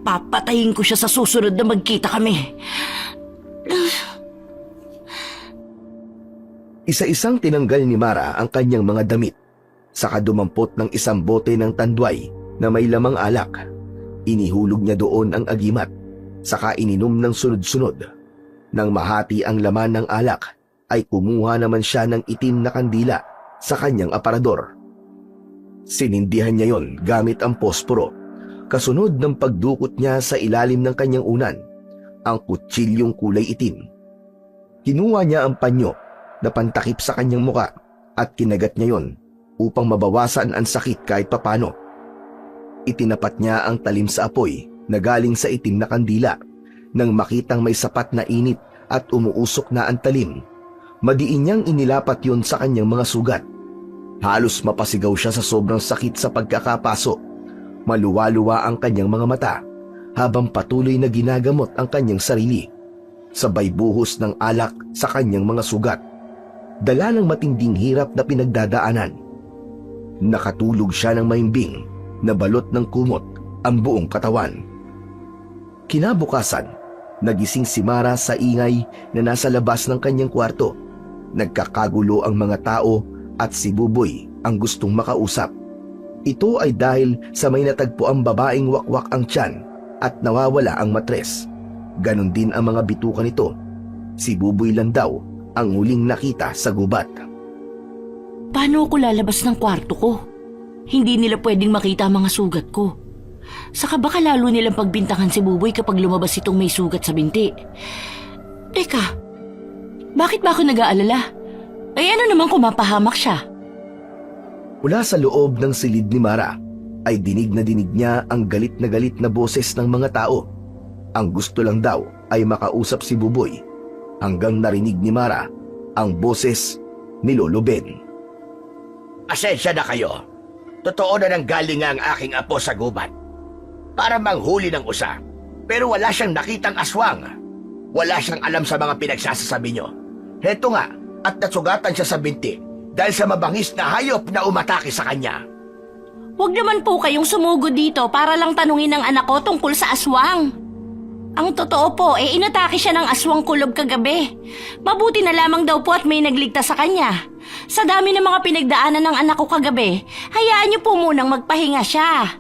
Speaker 1: Papatayin ko siya sa susunod na magkita kami.
Speaker 3: Isa-isang tinanggal ni Mara ang kanyang mga damit, saka dumampot ng isang bote ng tandway na may lamang alak. Inihulog niya doon ang agimat, saka ininom ng sunod-sunod. Nang mahati ang laman ng alak, ay kumuha naman siya ng itim na kandila sa kanyang aparador. Sinindihan niya yon gamit ang posporo, kasunod ng pagdukot niya sa ilalim ng kanyang unan, ang kutsilyong kulay itim. Kinuha niya ang panyo na pantakip sa kanyang muka at kinagat niya yon upang mabawasan ang sakit kahit papano. Itinapat niya ang talim sa apoy na galing sa itim na kandila. Nang makitang may sapat na init at umuusok na ang talim, madiin niyang inilapat yon sa kanyang mga sugat. Halos mapasigaw siya sa sobrang sakit sa pagkakapaso. Maluwa-luwa ang kanyang mga mata habang patuloy na ginagamot ang kanyang sarili. Sabay buhos ng alak sa kanyang mga sugat. Dala ng matinding hirap na pinagdadaanan. Nakatulog siya ng mahimbing na balot ng kumot ang buong katawan. Kinabukasan, nagising si Mara sa ingay na nasa labas ng kanyang kwarto. Nagkakagulo ang mga tao at si Buboy ang gustong makausap. Ito ay dahil sa may natagpo ang babaeng wakwak ang tiyan at nawawala ang matres. Ganon din ang mga bituka nito. Si Buboy lang daw ang huling nakita sa gubat.
Speaker 1: Paano ako lalabas ng kwarto ko? Hindi nila pwedeng makita ang mga sugat ko. Saka baka lalo nilang pagbintangan si Buboy kapag lumabas itong may sugat sa binti. Teka, bakit ba ako nag-aalala? Ay ano naman kung mapahamak siya?
Speaker 3: Mula sa loob ng silid ni Mara ay dinig niya ang galit na boses ng mga tao. Ang gusto lang daw ay makausap si Buboy, hanggang narinig ni Mara ang boses ni Lolo Ben.
Speaker 2: Asensya na kayo. Totoo na nang galing ang aking apo sa gubat para manghuli ng usa. pero wala siyang nakitang aswang. Wala siyang alam sa mga pinagsasasabi nyo. Heto nga, at nasugatan siya sa binti dahil sa mabangis na hayop na umatake sa kanya.
Speaker 1: Huwag naman po kayong sumugod dito para lang tanungin ng anak ko tungkol sa aswang. Ang totoo po, inatake siya ng aswang kulob kagabi. Mabuti na lamang daw po at may nagligtas sa kanya. Sa dami ng mga pinagdaanan ng anak ko kagabi, hayaan niyo po munang magpahinga siya.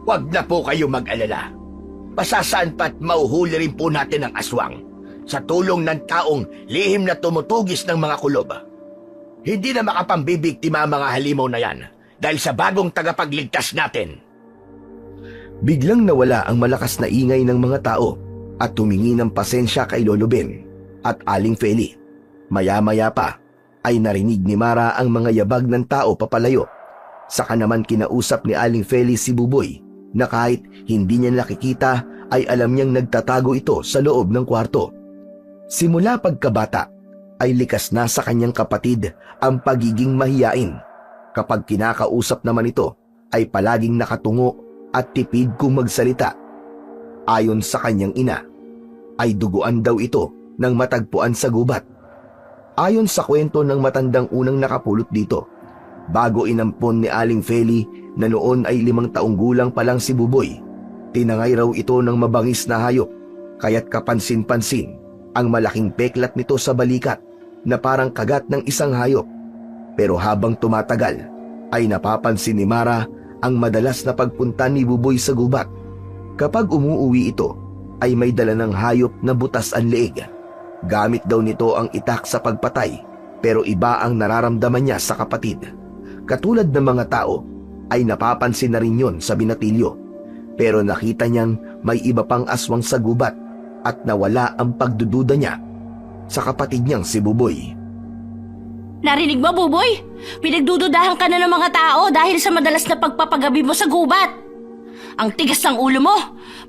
Speaker 2: Huwag na po kayo mag-alala. Pasasaan pa't mauhuli rin po natin ang aswang sa tulong ng taong lihim na tumutugis ng mga kulob. Hindi na makapambibiktima ang mga halimaw na yan dahil sa bagong tagapagligtas natin.
Speaker 3: Biglang nawala ang malakas na ingay ng mga tao at tumingi ng pasensya kay Lolo Ben at Aling Feli. Maya-maya pa ay narinig ni Mara ang mga yabag ng tao papalayo. Saka naman kinausap ni Aling Feli si Buboy na kahit hindi niya nakikita ay alam niyang nagtatago ito sa loob ng kwarto. Simula pagkabata ay likas na sa kanyang kapatid ang pagiging mahiyain. Kapag kinakausap naman ito ay palaging nakatungo at tipid kung magsalita. Ayon sa kanyang ina, ay duguan daw ito ng matagpuan sa gubat. Ayon sa kwento ng matandang unang nakapulot dito, bago inampon ni Aling Feli na noon ay 5 taong gulang pa lang si Buboy, tinangay raw ito ng mabangis na hayop, kaya't kapansin-pansin ang malaking peklat nito sa balikat na parang kagat ng isang hayop. Pero habang tumatagal, ay napapansin ni Mara ang madalas na pagpunta ni Buboy sa gubat. Kapag umuuwi ito, ay may dala ng hayop na butas ang leeg. Gamit daw nito ang itak sa pagpatay, pero iba ang nararamdaman niya sa kapatid. Katulad ng mga tao, ay napapansin na rin yun sa binatilyo. Pero nakita niyang may iba pang aswang sa gubat at nawala ang pagdududa niya sa kapatid niyang si Buboy.
Speaker 1: Narinig mo, Buboy? Pinagdududahan ka na ng mga tao dahil sa madalas na pagpapagabi mo sa gubat. Ang tigas ng ulo mo.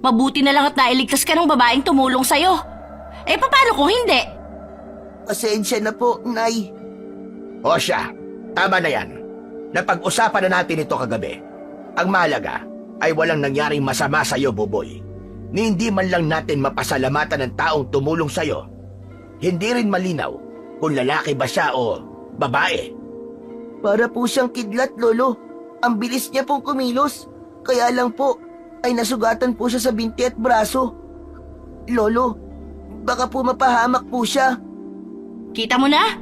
Speaker 1: Mabuti na lang at nailigtas ka ng babaeng tumulong sa'yo. Paano kung hindi?
Speaker 4: Pasensya na po, Nay.
Speaker 2: O siya, tama na yan. Napag-usapan na natin ito kagabi. Ang mahalaga ay walang nangyaring masama sa'yo, Buboy. Ni hindi man lang natin mapasalamatan ng taong tumulong sa'yo. Hindi rin malinaw kung lalaki ba siya o babae.
Speaker 4: Para po siyang kidlat, Lolo. Ang bilis niya pong kumilos. Kaya lang po, ay nasugatan po siya sa binti at braso. Lolo, baka po mapahamak po siya.
Speaker 1: Kita mo na?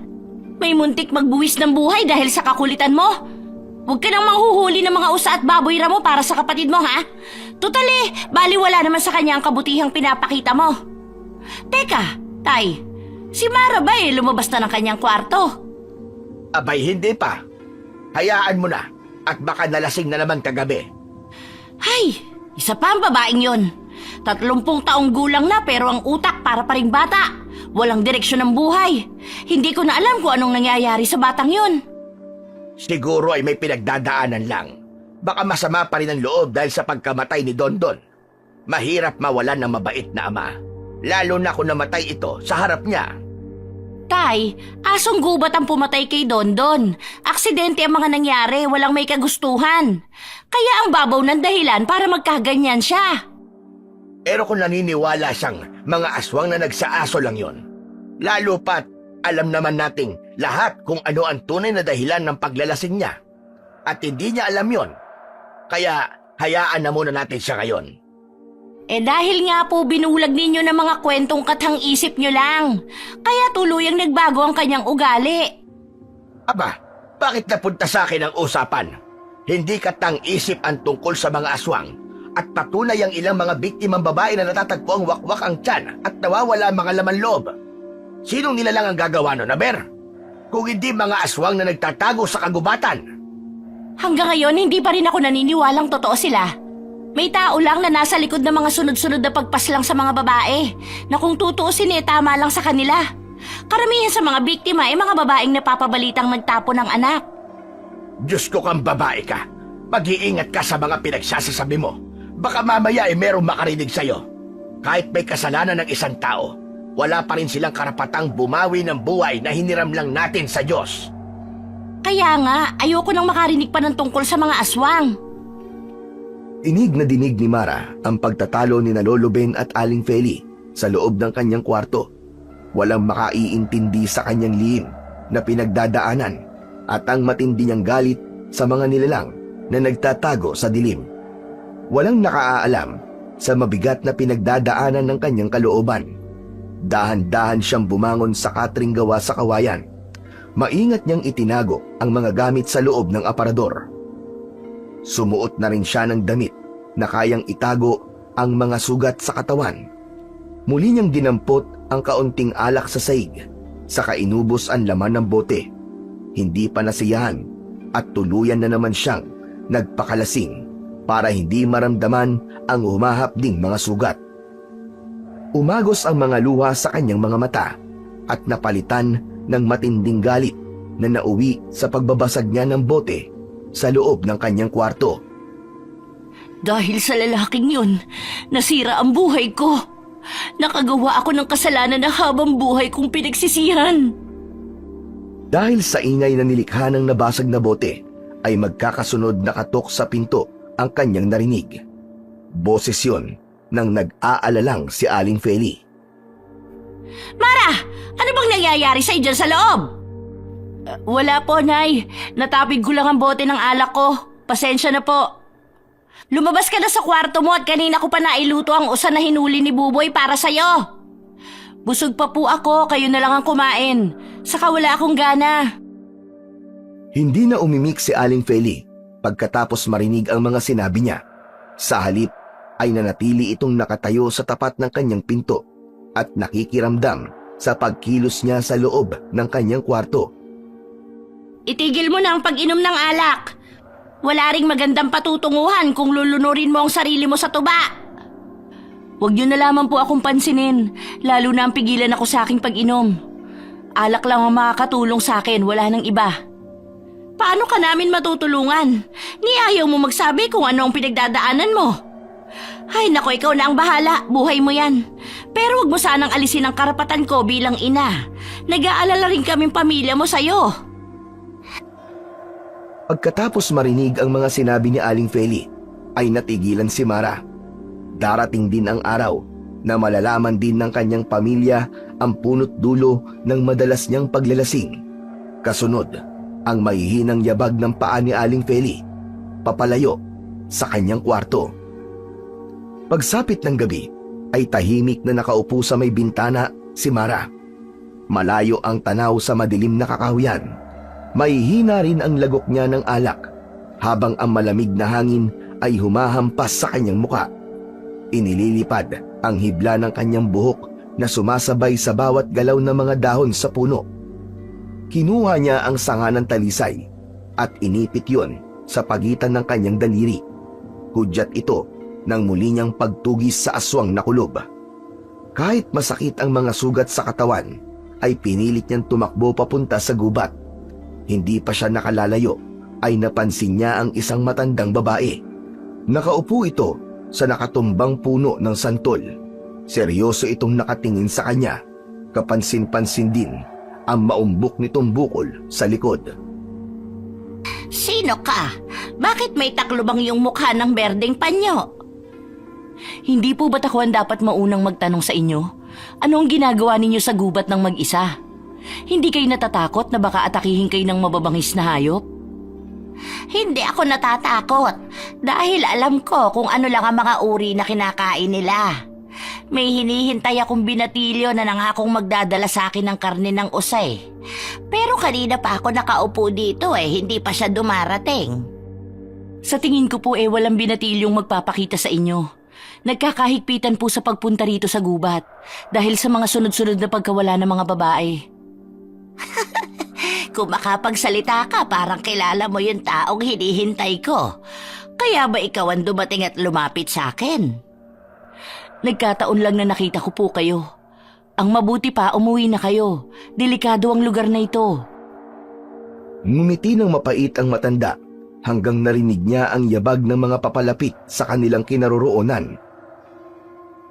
Speaker 1: May muntik magbuwis ng buhay dahil sa kakulitan mo. Huwag ka nang manghuhuli ng mga usa at baboy ramo para sa kapatid mo, ha? Tutali, baliwala naman sa kanya ang kabutihang pinapakita mo. Teka, Tay, si Mara ba lumabas na ng kanyang kwarto?
Speaker 2: Abay, hindi pa. Hayaan mo na at baka nalasing na naman kagabi.
Speaker 1: Hay, isa pa ang babaeng yun. 30 taong gulang na pero ang utak para pa ring bata. Walang direksyon ng buhay. Hindi ko na alam kung anong nangyayari sa batang yun.
Speaker 2: Siguro ay may pinagdadaanan lang. Baka masama pa rin ang loob dahil sa pagkamatay ni Dondon. Mahirap mawalan ng mabait na ama. Lalo na kung namatay ito sa harap niya.
Speaker 1: Tay, asong gubat ang pumatay kay Dondon. Aksidente ang mga nangyari, walang may kagustuhan. Kaya ang babaw ng dahilan para magkaganyan siya.
Speaker 2: Pero kung naniniwala siyang mga aswang na nagsaaso lang yon, lalo pat alam naman nating lahat kung ano ang tunay na dahilan ng paglalasing niya. At hindi niya alam yon, kaya hayaan na muna natin siya ngayon.
Speaker 1: Dahil nga po binulag ninyo ng mga kwentong kathang isip nyo lang. Kaya tuluyang nagbago ang kanyang ugali.
Speaker 2: Aba, bakit napunta sa akin ang usapan? Hindi katang isip ang tungkol sa mga aswang at patunay ang ilang mga biktimang babae na natatagpo ang wakwak ang tiyan at nawawala ang mga laman loob. Sinong nilalang ang gagawa nun, Aber? Kung hindi mga aswang na nagtatago sa kagubatan.
Speaker 1: Hanggang ngayon, hindi pa rin ako naniniwalang totoo sila. May tao lang na nasa likod ng mga sunod-sunod na pagpaslang sa mga babae na kung tutuusin tama lang sa kanila. Karamihan sa mga biktima ay mga babaeng napapabalitang nagtapo ng anak.
Speaker 2: Diyos ko kang babae ka. Mag-iingat ka sa mga pinagsasasabi mo. Baka mamaya merong makarinig sa'yo. Kahit may kasalanan ng isang tao, wala pa rin silang karapatang bumawi ng buhay na hiniram lang natin sa Diyos.
Speaker 1: Kaya nga, ayoko nang makarinig pa ng tungkol sa mga aswang.
Speaker 3: Dinig na dinig ni Mara ang pagtatalo ni Lolo Ben at Aling Feli sa loob ng kanyang kwarto. Walang makaiintindi sa kanyang lihim na pinagdadaanan at ang matindi niyang galit sa mga nilalang na nagtatago sa dilim. Walang nakaalam sa mabigat na pinagdadaanan ng kanyang kalooban. Dahan-dahan siyang bumangon sa katring gawa sa kawayan. Maingat niyang itinago ang mga gamit sa loob ng aparador. Sumuot na rin siya ng damit na kayang itago ang mga sugat sa katawan. Muli niyang dinampot ang kaunting alak sa saig, saka inubos ang laman ng bote. Hindi pa nasiyahan at tuluyan na naman siyang nagpakalasing para hindi maramdaman ang humahapding mga sugat. Umagos ang mga luha sa kanyang mga mata at napalitan ng matinding galit na nauwi sa pagbabasag niya ng bote sa loob ng kanyang kwarto.
Speaker 1: Dahil sa lalaking yun, nasira ang buhay ko. Nakagawa ako ng kasalanan na habang buhay kong pinagsisihan.
Speaker 3: Dahil sa ingay na nilikha ng nabasag na bote, ay magkakasunod na katok sa pinto ang kanyang narinig. Boses yun nang nag-aalalang si Aling Feli.
Speaker 1: Mara! Ano bang nangyayari sa dyan sa loob? Wala po, Nay. Natapig ko lang ang bote ng alak ko. Pasensya na po. Lumabas ka na sa kwarto mo at kanina ko pa nailuto ang usan na hinuli ni Buboy para sa'yo. Busog pa po ako, kayo na lang ang kumain. Saka wala akong gana.
Speaker 3: Hindi na umimik si Aling Feli pagkatapos marinig ang mga sinabi niya. Sa halip ay nanatili itong nakatayo sa tapat ng kanyang pinto at nakikiramdam sa pagkilos niya sa loob ng kanyang kwarto.
Speaker 1: Itigil mo na ang pag-inom ng alak. Wala ring magandang patutunguhan kung lulunurin mo ang sarili mo sa tuba. Huwag niyo na lamang po akong pansinin, lalo na ang pigilan ako sa aking pag-inom. Alak lang ang makakatulong sa akin, wala nang iba. Paano ka namin matutulungan? Ni ayaw mo magsabi kung ano ang pinagdadaanan mo. Ay nako, ikaw na ang bahala, buhay mo yan. Pero huwag mo sanang alisin ang karapatan ko bilang ina. Nag-aalala rin kaming pamilya mo sa'yo.
Speaker 3: Pagkatapos marinig ang mga sinabi ni Aling Feli, ay natigilan si Mara. Darating din ang araw na malalaman din ng kanyang pamilya ang punot dulo ng madalas niyang paglalasing. Kasunod, ang mahihinang yabag ng paa ni Aling Feli, papalayo sa kanyang kwarto. Pagsapit ng gabi, ay tahimik na nakaupo sa may bintana si Mara. Malayo ang tanaw sa madilim na kakahuyan. Mahihina rin ang lagok niya ng alak, habang ang malamig na hangin ay humahampas sa kanyang muka. Inililipad ang hibla ng kanyang buhok na sumasabay sa bawat galaw ng mga dahon sa puno. Kinuha niya ang sanga ng talisay at inipit yon sa pagitan ng kanyang daliri. Hudyat ito nang muli niyang pagtugis sa aswang na kulob. Kahit masakit ang mga sugat sa katawan, ay pinilit niyang tumakbo papunta sa gubat. Hindi pa siya nakalalayo, ay napansin niya ang isang matandang babae. Nakaupo ito sa nakatumbang puno ng santol. Seryoso itong nakatingin sa kanya. Kapansin-pansin din ang maumbok nitong bukol sa likod.
Speaker 1: Sino ka? Bakit may taklobang yung mukha ng berdeng panyo? Hindi po ba't ako ang dapat maunang magtanong sa inyo? Ano ang ginagawa ninyo sa gubat ng mag-isa? Hindi kayo natatakot na baka atakihin kayo ng mababangis na hayop? Hindi ako natatakot dahil alam ko kung ano lang ang mga uri na kinakain nila. May hinihintay akong binatilyo na nangakong magdadala sa akin ng karne ng usay. Pero kanina pa ako nakaupo dito hindi pa siya dumarating. Sa tingin ko po walang binatilyong magpapakita sa inyo. Nagkakahigpitan po sa pagpunta rito sa gubat dahil sa mga sunod-sunod na pagkawala ng mga babae. Kung makapagsalita ka, parang kilala mo yung taong hinihintay ko. Kaya ba ikaw ang dumating at lumapit sa akin? Nagkataon lang na nakita ko po kayo. Ang mabuti pa, umuwi na kayo. Delikado ang lugar na ito.
Speaker 3: Ngumiti ng mapait ang matanda hanggang narinig niya ang yabag ng mga papalapit sa kanilang kinaroroonan.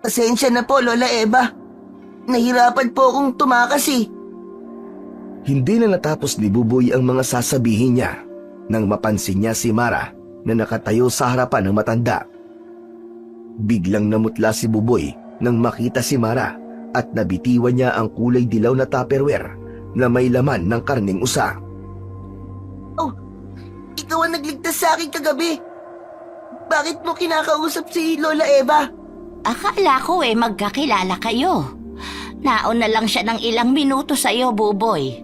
Speaker 4: Pasensya na po, Lola Eva. Nahirapan po akong tumakas
Speaker 3: Hindi na natapos ni Buboy ang mga sasabihin niya nang mapansin niya si Mara na nakatayo sa harapan ng matanda Biglang namutla si Buboy nang makita si Mara at nabitiwan niya ang kulay dilaw na Tupperware na may laman ng karning usa.
Speaker 4: Oh, ikaw ang nagligtas sa akin kagabi. Bakit mo kinakausap si Lola Eva?
Speaker 1: Akala ko magkakilala kayo. Nauna lang siya ng ilang minuto sa'yo, Buboy.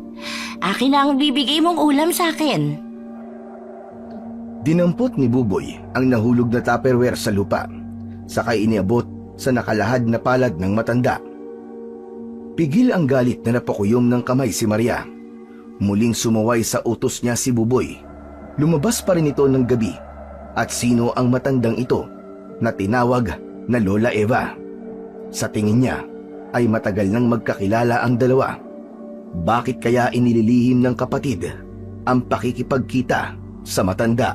Speaker 1: Akin na ang bibigay mong ulam sa akin.
Speaker 3: Dinampot ni Buboy ang nahulog na Tupperware sa lupa, saka iniabot sa nakalahad na palad ng matanda. Pigil ang galit na napakuyom ng kamay si Maria. Muling sumaway sa utos niya si Buboy. Lumabas pa rin ito ng gabi. At sino ang matandang ito na tinawag na Lola Eva? Sa tingin niya ay matagal nang magkakilala ang dalawa. Bakit kaya inililihim ng kapatid ang pakikipagkita sa matanda?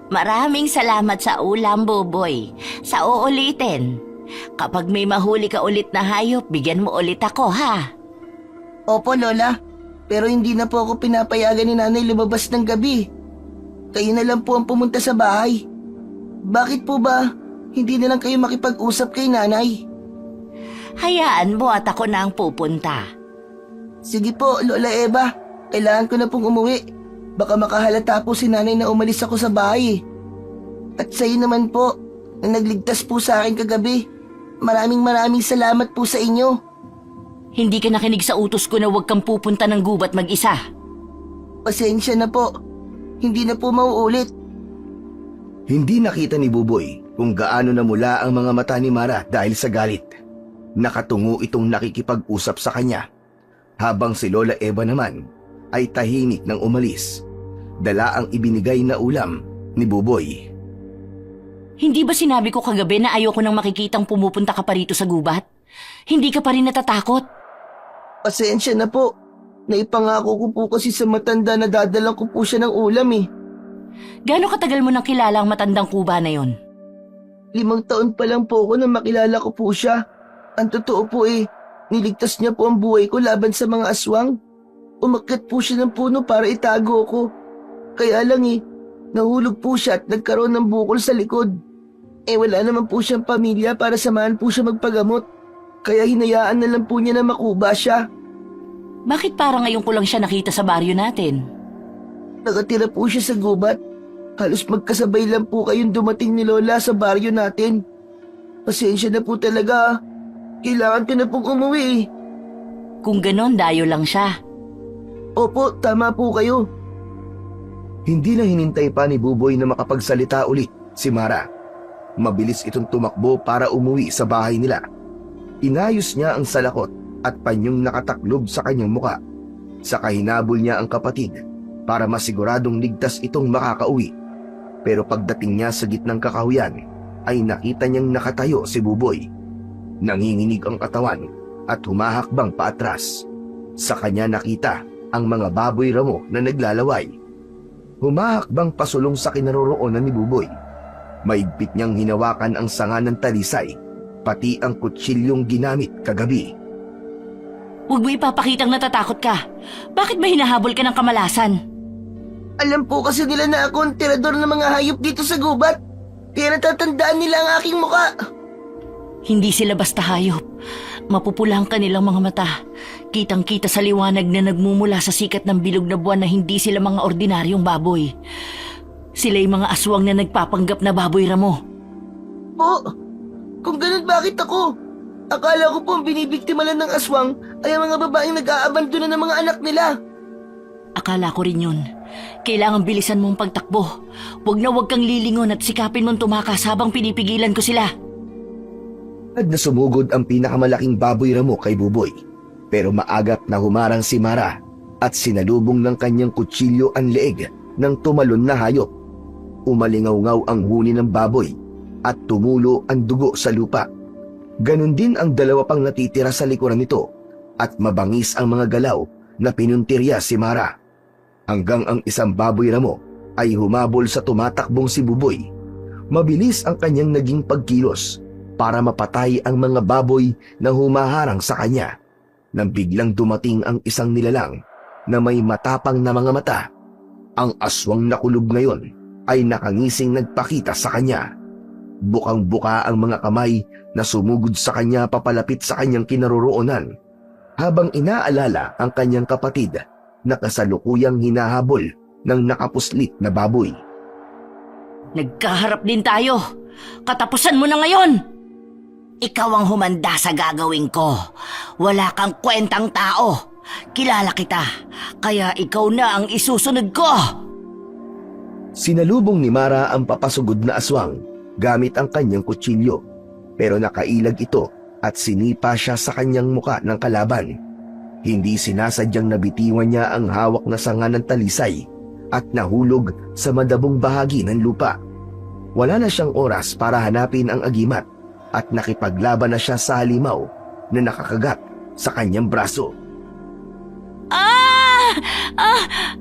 Speaker 1: Maraming salamat sa ulam, Buboy. Sa uulitin. Kapag may mahuli ka ulit na hayop, bigyan mo ulit ako, ha?
Speaker 4: Opo, Lola. Pero hindi na po ako pinapayagan ni Nanay lumabas ng gabi. Kayo na lang po ang pumunta sa bahay. Bakit po ba hindi na lang kayo makipag-usap kay Nanay?
Speaker 1: Hayaan mo at ako na ang pupunta.
Speaker 4: Sige po, Lola Eva. Kailangan ko na pong umuwi. Baka makahalata po si Nanay na umalis ako sa bahay. At sa'yo naman po, na nagligtas po sa akin kagabi. Maraming salamat po sa inyo.
Speaker 1: Hindi ka nakinig sa utos ko na huwag kang pupunta ng gubat mag-isa.
Speaker 4: Pasensya na po. Hindi na po mauulit.
Speaker 3: Hindi nakita ni Buboy kung gaano namula ang mga mata ni Mara dahil sa galit. Nakatungo itong nakikipag-usap sa kanya, habang si Lola Eva naman ay tahimik nang umalis. Dala ang ibinigay na ulam ni Buboy.
Speaker 1: Hindi ba sinabi ko kagabi na ayoko nang makikitang pumupunta ka pa rito sa gubat? Hindi ka pa rin natatakot?
Speaker 4: Pasensya na po. Naipangako ko po kasi sa matanda na dadalang ko po siya ng ulam eh.
Speaker 1: Gaano katagal mo nang kilala ang matandang kuba na yon?
Speaker 4: 5 taon pa lang po ako nang makilala ko po siya. Ang totoo po niligtas niya po ang buhay ko laban sa mga aswang. Umakyat po siya ng puno para itago ko. Kaya lang nahulog po siya at nagkaroon ng bukol sa likod. Wala naman po siyang pamilya para samahan po siya magpagamot. Kaya hinayaan na lang po niya na makuba siya.
Speaker 1: Bakit parang ngayon ko lang siya nakita sa baryo natin?
Speaker 4: Nakatira po siya sa gubat. Halos magkasabay lang po kayong dumating ni Lola sa baryo natin. Pasensya na po talaga. Kailangan ko na pong umuwi.
Speaker 1: Kung ganon, dayo lang siya.
Speaker 4: Opo, tama po kayo.
Speaker 3: Hindi na hinintay pa ni Buboy na makapagsalita ulit si Mara. Mabilis itong tumakbo para umuwi sa bahay nila. Inayos niya ang salakot at panyong nakataklob sa kanyang muka. Saka hinabol niya ang kapatid para masiguradong ligtas itong makakauwi. Pero pagdating niya sa gitnang kakahuyan, ay nakita niyang nakatayo si Buboy. Nanginginig ang katawan at humahakbang paatras. Sa kanya nakita ang mga baboy ramo na naglalaway. Humahakbang pasulong sa kinaroroonan ni Buboy. Maigpit niyang hinawakan ang sanga ng talisay, pati ang kutsilyong ginamit kagabi.
Speaker 1: Huwag mo ipapakitang natatakot ka. Bakit ba hinahabol ka ng kamalasan?
Speaker 4: Alam po kasi nila na ako ang tirador ng mga hayop dito sa gubat. Kaya natatandaan nila ang aking muka.
Speaker 1: Hindi sila basta hayop. Mapupula ang kanilang mga mata. Kitang-kita sa liwanag na nagmumula sa sikat ng bilog na buwan na hindi sila mga ordinaryong baboy. Sila'y mga aswang na nagpapanggap na baboy ramo.
Speaker 4: Po, kung ganun bakit ako? Akala ko po ang binibiktima lang ng aswang ay ang mga babaeng nag-aabandona ng mga anak nila.
Speaker 1: Akala ko rin yun. Kailangan bilisan mong pagtakbo. Huwag na huwag kang lilingon at sikapin mong tumakas habang pinipigilan ko sila.
Speaker 3: At nasumugod ang pinakamalaking baboy ramo kay Buboy. Pero maagap na humarang si Mara at sinalubong ng kanyang kutsilyo ang leeg ng tumalon na hayop. Umalingaw-ngaw ang huni ng baboy at tumulo ang dugo sa lupa. Ganon din ang dalawa pang natitira sa likuran nito at mabangis ang mga galaw na pinuntirya si Mara. Hanggang ang isang baboy ramo ay humabol sa tumatakbong si Buboy. Mabilis ang kanyang naging pagkilos para mapatay ang mga baboy na humaharang sa kanya. Nang biglang dumating ang isang nilalang na may matapang na mga mata. Ang aswang na kulog ngayon ay nakangising nagpakita sa kanya. Bukang-buka ang mga kamay na sumugod sa kanya papalapit sa kanyang kinaroroonan habang inaalala ang kanyang kapatid na kasalukuyang hinahabol ng nakapuslit na baboy.
Speaker 1: Nagkaharap din tayo. Katapusan mo na ngayon. Ikaw ang humanda sa gagawin ko. Wala kang kwentang tao. Kilala kita, kaya ikaw na ang isusunod ko.
Speaker 3: Sinalubong ni Mara ang papasugod na aswang gamit ang kanyang kutsilyo, pero nakailag ito at sinipa siya sa kanyang muka ng kalaban. Hindi sinasadyang nabitiwan niya ang hawak na sanga ng talisay at nahulog sa madabong bahagi ng lupa. Wala na siyang oras para hanapin ang agimat at nakipaglaban na siya sa halimaw na nakakagat sa kanyang braso.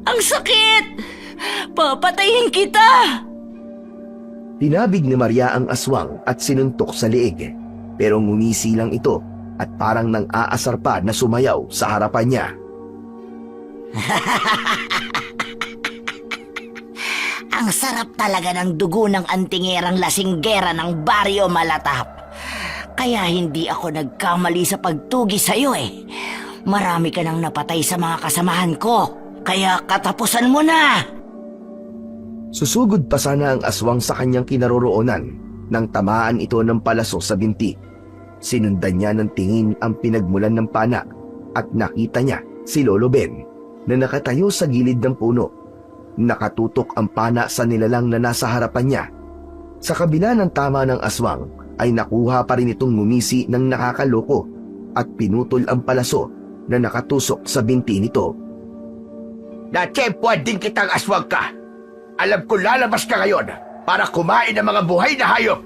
Speaker 1: Ang sakit! Papatayin kita!
Speaker 3: Tinabig ni Maria ang aswang at sinuntok sa leeg, pero ngumisi lang ito at parang nang aasar pa na sumayaw sa harapan niya.
Speaker 1: Ang sarap talaga ng dugo ng antingerang lasinggera ng Baryo Malatap. Kaya hindi ako nagkamali sa pagtugi sa'yo eh. Marami ka nang napatay sa mga kasamahan ko. Kaya katapusan mo na!
Speaker 3: Susugod pa sana ang aswang sa kanyang kinaroroonan nang tamaan ito ng palaso sa binti. Sinundan niya ng tingin ang pinagmulan ng pana at nakita niya si Lolo Ben na nakatayo sa gilid ng puno. Nakatutok ang pana sa nilalang na nasa harapan niya. Sa kabila ng tama ng aswang ay nakuha pa rin itong ngumisi ng nakakaloko at pinutol ang palaso na nakatusok sa binti nito.
Speaker 2: Natsempuan din kitang aswang ka. Alam ko lalabas ka ngayon para kumain ng mga buhay na hayop.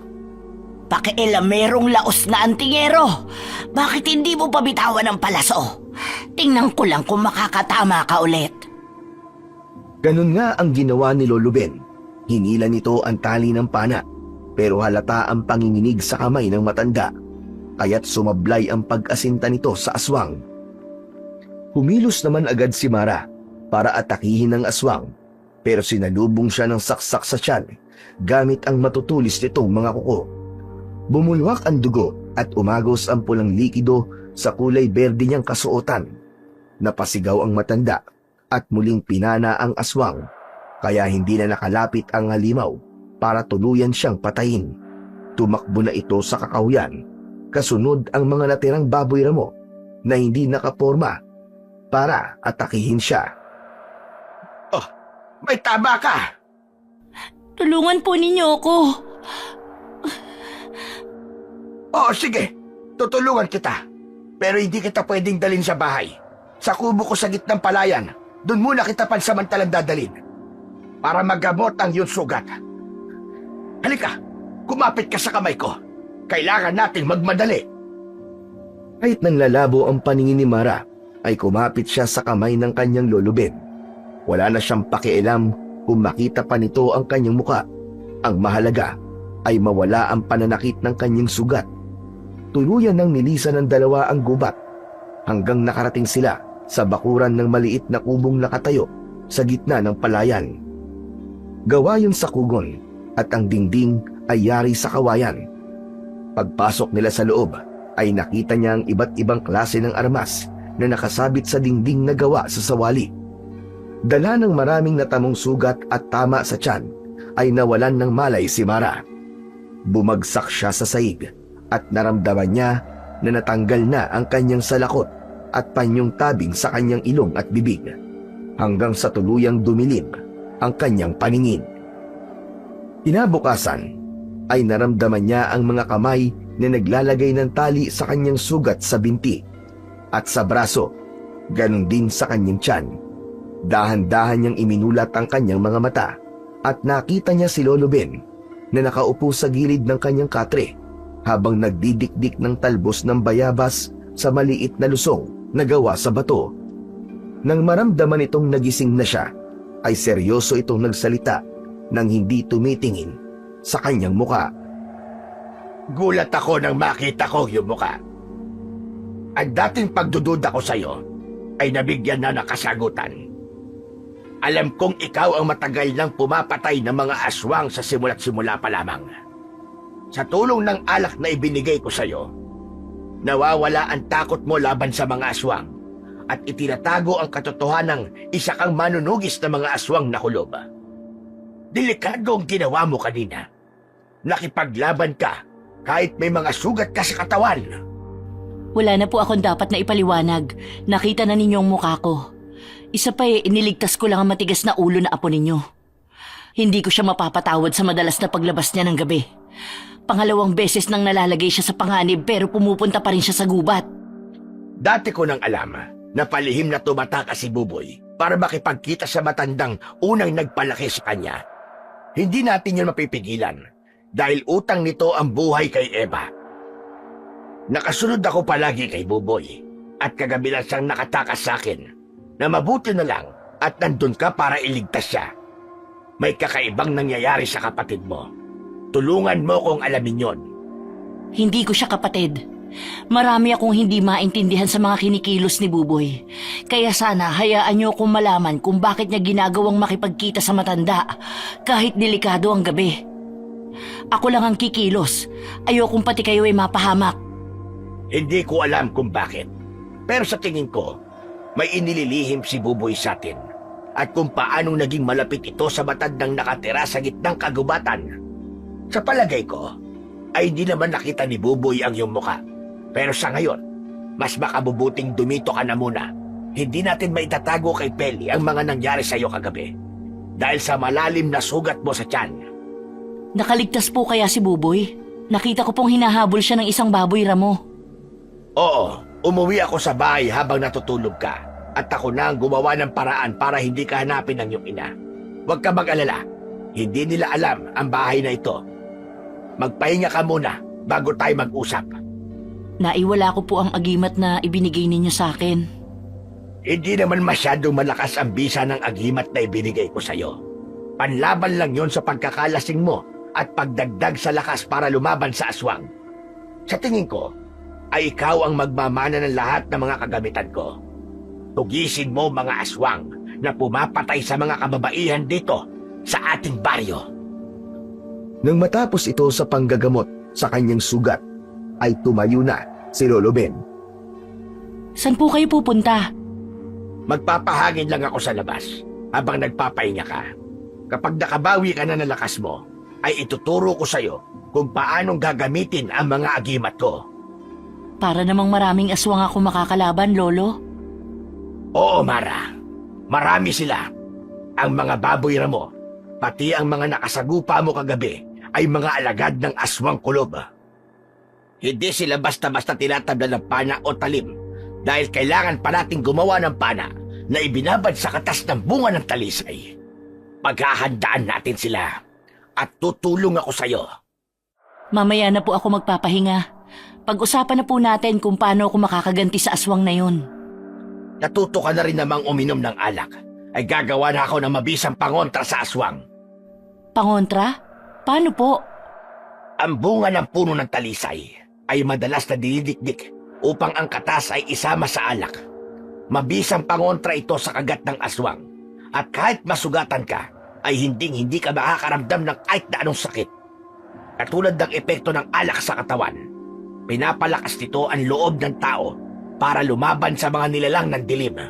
Speaker 1: Pakialamerong laos na antingero. Bakit hindi mo pabitawan ang palaso? Tingnan ko lang kung makakatama ka ulit.
Speaker 3: Ganun nga ang ginawa ni Lolo Ben. Hinila nito ang tali ng pana, pero halata ang panginginig sa kamay ng matanda, kaya't sumablay ang pag-asinta nito sa aswang. Humilos naman agad si Mara para atakihin ang aswang, pero sinalubong siya ng saksak sa tiyan gamit ang matutulis nitong mga kuko. Bumulwak ang dugo at umagos ang pulang likido sa kulay berde niyang kasuotan. Napasigaw ang matanda at muling pinana ang aswang, kaya hindi na nakalapit ang halimaw para tuluyan siyang patayin. Tumakbo na ito sa kakahuyan, kasunod ang mga natirang baboy ramo na hindi nakaporma para atakihin siya.
Speaker 2: Oh, may tama ka.
Speaker 1: Tulungan po ninyo ako.
Speaker 2: Oo, sige. Tutulungan kita. Pero hindi kita pwedeng dalhin sa bahay. Sa kubo ko sa gitnang palayan, doon muna kita pansamantalang dadalhin. Para magamot ang iyong sugat. Halika, kumapit ka sa kamay ko. Kailangan nating magmadali.
Speaker 3: Kahit nang lalabo ang paningin ni Mara, ay kumapit siya sa kamay ng kanyang Lolo Ben. Wala na siyang pakialam kung makita pa nito ang kanyang muka. Ang mahalaga ay mawala ang pananakit ng kanyang sugat. Tuluyan ng nilisan ng dalawa ang gubat hanggang nakarating sila sa bakuran ng maliit na kubong nakatayo sa gitna ng palayan. Gawa yun sa kugon at ang dingding ay yari sa kawayan. Pagpasok nila sa loob ay nakita niya ang iba't ibang klase ng armas na nakasabit sa dingding na gawa sa sawali. Dala ng maraming natamong sugat at tama sa tiyan ay nawalan ng malay si Mara. Bumagsak siya sa saig at naramdaman niya na natanggal na ang kanyang salakot at panyong tabing sa kanyang ilong at bibig hanggang sa tuluyang dumilim ang kanyang paningin. Kinabukasan ay naramdaman niya ang mga kamay na naglalagay ng tali sa kanyang sugat sa binti at sa braso, ganun din sa kanyang tiyan. Dahan-dahan niyang iminulat ang kanyang mga mata at nakita niya si Lolo Ben na nakaupo sa gilid ng kanyang katre habang nagdidikdik ng talbos ng bayabas sa maliit na lusong na gawa sa bato. Nang maramdaman itong nagising na siya, ay seryoso itong nagsalita nang hindi tumitingin sa kanyang muka.
Speaker 2: Gulat ako nang makita ko yung muka. Ang dating pagdududa ko sa'yo ay nabigyan na ng kasagutan. Alam kong ikaw ang matagal nang pumapatay ng mga aswang sa simula't simula pa lamang. Sa tulong ng alak na ibinigay ko sa'yo, nawawala ang takot mo laban sa mga aswang at itinatago ang katotohanang isa kang manunugis na mga aswang na kulob. Delikado ang ginawa mo kanina. Nakipaglaban ka kahit may mga sugat ka sa katawan.
Speaker 1: Wala na po akong dapat na ipaliwanag. Nakita na ninyo ang mukha ko. Isa pa iniligtas ko lang ang matigas na ulo na apo ninyo. Hindi ko siya mapapatawad sa madalas na paglabas niya ng gabi. Pangalawang beses nang nalalagay siya sa panganib pero pumupunta pa rin siya sa gubat.
Speaker 2: Dati ko nang alam na palihim na tumataka si Buboy para makipagkita sa matandang unang nagpalaki sa kanya. Hindi natin yun mapipigilan dahil utang nito ang buhay kay Eva. Nakasunod ako palagi kay Buboy at kagabi lang siyang nakatakas sa akin na mabuti na lang at nandun ka para iligtas siya. May kakaibang nangyayari sa kapatid mo. Tulungan mo kong alamin yon.
Speaker 1: Hindi ko siya kapatid. Marami akong hindi maintindihan sa mga kinikilos ni Buboy. Kaya sana hayaan niyo akong malaman kung bakit niya ginagawang makipagkita sa matanda kahit delikado ang gabi. Ako lang ang kikilos. Ayokong pati kayo ay mapahamak.
Speaker 2: Hindi ko alam kung bakit. Pero sa tingin ko, may inililihim si Buboy sa atin. At kung paanong naging malapit ito sa matandang nakatira sa gitnang kagubatan. Sa palagay ko, ay hindi naman nakita ni Buboy ang iyong muka. Pero sa ngayon, mas makabubuting dumito ka na muna. Hindi natin maitatago kay Peli ang mga nangyari sa iyo kagabi. Dahil sa malalim na sugat mo sa tiyan.
Speaker 1: Nakaligtas po kaya si Buboy? Nakita ko pong hinahabol siya ng isang baboy ramo.
Speaker 2: Oo, umuwi ako sa bahay habang natutulog ka. At ako na ang gumawa ng paraan para hindi ka hanapin ng iyong ina. Huwag ka mag-alala. Hindi nila alam ang bahay na ito. Magpahinga ka muna bago tayo mag-usap.
Speaker 1: Naiwala ko po ang agimat na ibinigay ninyo sa akin.
Speaker 2: Hindi naman masyadong malakas ang bisa ng agimat na ibinigay ko sa'yo. Panlaban lang yon sa pagkakalasing mo at pagdagdag sa lakas para lumaban sa aswang. Sa tingin ko, ay ikaw ang magmamana ng lahat ng mga kagamitan ko. Tugisin mo mga aswang na pumapatay sa mga kababaihan dito sa ating baryo.
Speaker 3: Nang matapos ito sa panggagamot sa kanyang sugat, ay tumayo na si Lolo Ben.
Speaker 1: Saan po kayo pupunta?
Speaker 2: Magpapahangin lang ako sa labas habang nagpapahinga ka. Kapag nakabawi ka na ng lakas mo, ay ituturo ko sa'yo kung paanong gagamitin ang mga agimat ko.
Speaker 1: Para namang maraming aswang ako makakalaban, Lolo.
Speaker 2: Oo, Mara. Marami sila. Ang mga baboy ramo, pati ang mga nakasagupa mo kagabi, ay mga alagad ng aswang kulob. Hindi sila basta-basta tinatabla ng pana o talim dahil kailangan pa nating gumawa ng pana na ibinabad sa katas ng bunga ng talisay. Paghahandaan natin sila at tutulong ako sa'yo.
Speaker 1: Mamaya na po ako magpapahinga. Pag-usapan na po natin kung paano ako makakaganti sa aswang na yun.
Speaker 2: Natuto ka na rin namang uminom ng alak, ay gagawa na ako ng mabisang pangontra sa aswang.
Speaker 1: Pangontra? Paano po?
Speaker 2: Ang bunga ng puno ng talisay ay madalas na dinidikdik upang ang katas ay isama sa alak. Mabisang pangontra ito sa kagat ng aswang at kahit masugatan ka, ay hindi ka makakaramdam ng kahit na anong sakit. Katulad ng epekto ng alak sa katawan, pinapalakas nito ang loob ng tao para lumaban sa mga nilalang ng dilim.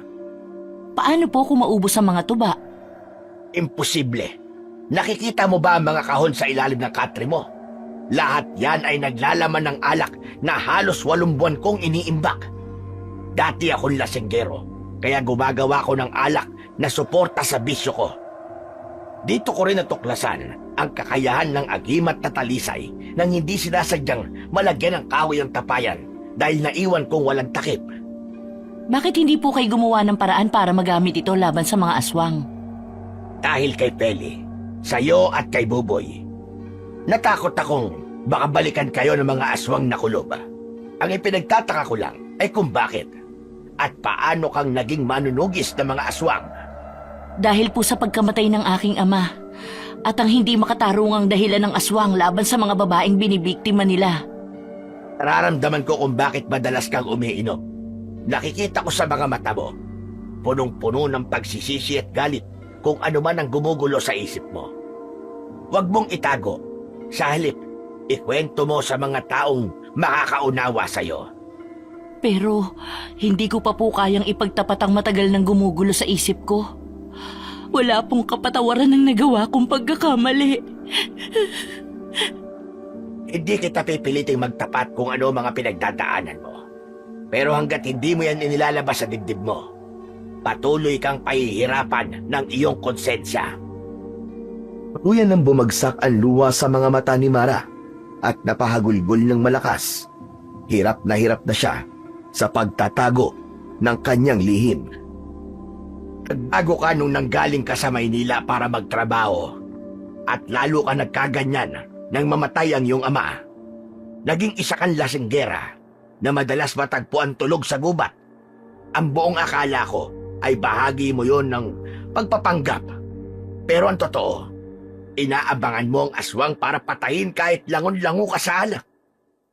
Speaker 1: Paano po kung maubos ang mga tuba?
Speaker 2: Imposible. Nakikita mo ba ang mga kahon sa ilalim ng katre mo? Lahat yan ay naglalaman ng alak na halos 8 buwan kong iniimbak. Dati akong lasinggero, kaya gumagawa ko ng alak na suporta sa bisyo ko. Dito ko rin natuklasan ang kakayahan ng agimat na talisay nang hindi sinasadyang malagyan ng kahoy ang tapayan dahil naiwan kong walang takip.
Speaker 1: Bakit hindi po kayo gumawa ng paraan para magamit ito laban sa mga aswang?
Speaker 2: Dahil kay Peli, sa'yo at kay Buboy. Natakot akong baka balikan kayo ng mga aswang na kulob. Ang ipinagtataka ko lang ay kung bakit at paano kang naging manunugis ng mga aswang.
Speaker 1: Dahil po sa pagkamatay ng aking ama at ang hindi makatarungang dahilan ng aswang laban sa mga babaeng binibiktima nila.
Speaker 2: Nararamdaman ko kung bakit madalas kang umiinom. Nakikita ko sa mga mata mo, punong-puno ng pagsisisi at galit kung ano man ang gumugulo sa isip mo. Huwag mong itago. Sa halip, Ikwento mo sa mga taong makakaunawa sa'yo.
Speaker 1: Pero hindi ko pa po kayang ipagtapat ang matagal nang gumugulo sa isip ko. Wala pong kapatawaran ng nagawa kong pagkakamali.
Speaker 2: Hindi kita pipiliting magtapat kung ano mga pinagdadaanan mo. Pero hanggat hindi mo yan inilalabas sa dibdib mo, patuloy kang pahihirapan ng iyong konsensya.
Speaker 3: Tuluyan nang bumagsak ang luha sa mga mata ni Mara at napahagulgol ng malakas. Hirap na siya sa pagtatago ng kanyang lihim.
Speaker 2: Nagbago ka nung nanggaling ka sa Maynila para magtrabaho at lalo ka nagkaganyan nang mamatay ang iyong ama. Naging isa kang lasinggera na madalas matagpuan tulog sa gubat. Ang buong akala ko ay bahagi mo yon ng pagpapanggap. Pero ang totoo, inaabangan mo ang aswang para patayin kahit langon-lango ka sa alak.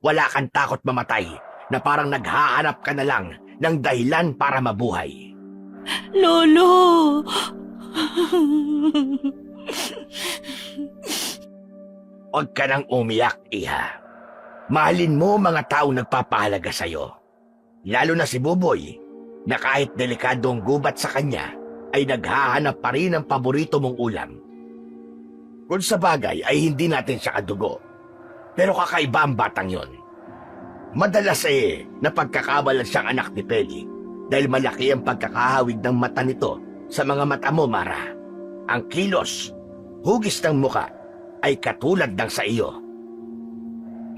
Speaker 2: Wala kang takot mamatay na parang naghahanap ka na lang ng dahilan para mabuhay.
Speaker 1: Lolo!
Speaker 2: Huwag ka nang umiyak, iha. Mahalin mo mga taong nagpapahalaga sa'yo. Lalo na si Buboy, na kahit delikado ang gubat sa kanya, ay naghahanap pa rin ng paborito mong ulam. Kung sa bagay ay hindi natin siya kadugo, pero kakaiba ang batang yon. Madalas napagkakabalan siyang anak ni Peli dahil malaki ang pagkakahawig ng mata nito sa mga mata mo, Mara. Ang kilos, hugis ng muka, ay katulad ng sa iyo.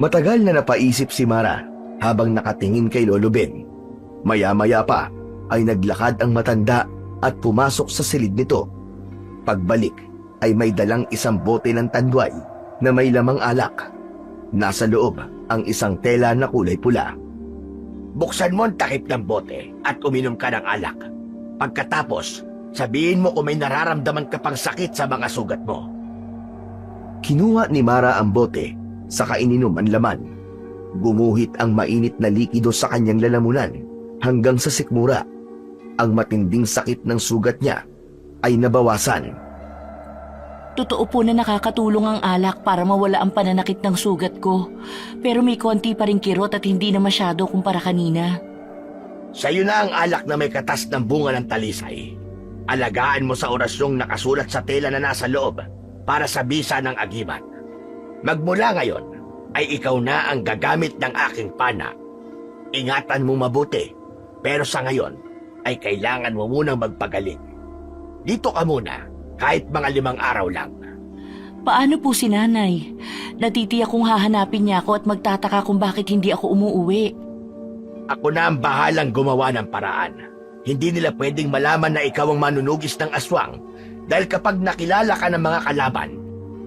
Speaker 3: Matagal na napaisip si Mara habang nakatingin kay Lolo Ben. Maya-maya pa ay naglakad ang matanda at pumasok sa silid nito. Pagbalik ay may dalang isang bote ng tandway na may lamang alak. Nasa loob ang isang tela na kulay pula.
Speaker 2: Buksan mo ang takip ng bote at uminom ka ng alak. Pagkatapos, sabihin mo kung may nararamdaman ka pang sakit sa mga sugat mo.
Speaker 3: Kinuha ni Mara ang bote, saka ininom ang laman. Gumuhit ang mainit na likido sa kanyang lalamunan hanggang sa sikmura. Ang matinding sakit ng sugat niya ay nabawasan.
Speaker 1: Totoo po na nakakatulong ang alak para mawala ang pananakit ng sugat ko. Pero may konti pa rin kirot at hindi na masyado kumpara kanina.
Speaker 2: Sa'yo na ang alak na may katas ng bunga ng talisay. Alagaan mo sa orasyong nakasulat sa tela na nasa loob para sa bisa ng agimat. Magmula ngayon ay ikaw na ang gagamit ng aking pana. Ingatan mo mabuti, pero sa ngayon ay kailangan mo munang magpagaling. Dito ka muna. Kahit mga 5 araw lang.
Speaker 1: Paano po si nanay? Natitiyak kong hahanapin niya ako at magtataka kung bakit hindi ako umuuwi.
Speaker 2: Ako na ang bahalang gumawa ng paraan. Hindi nila pwedeng malaman na ikaw ang manunugis ng aswang dahil kapag nakilala ka ng mga kalaban,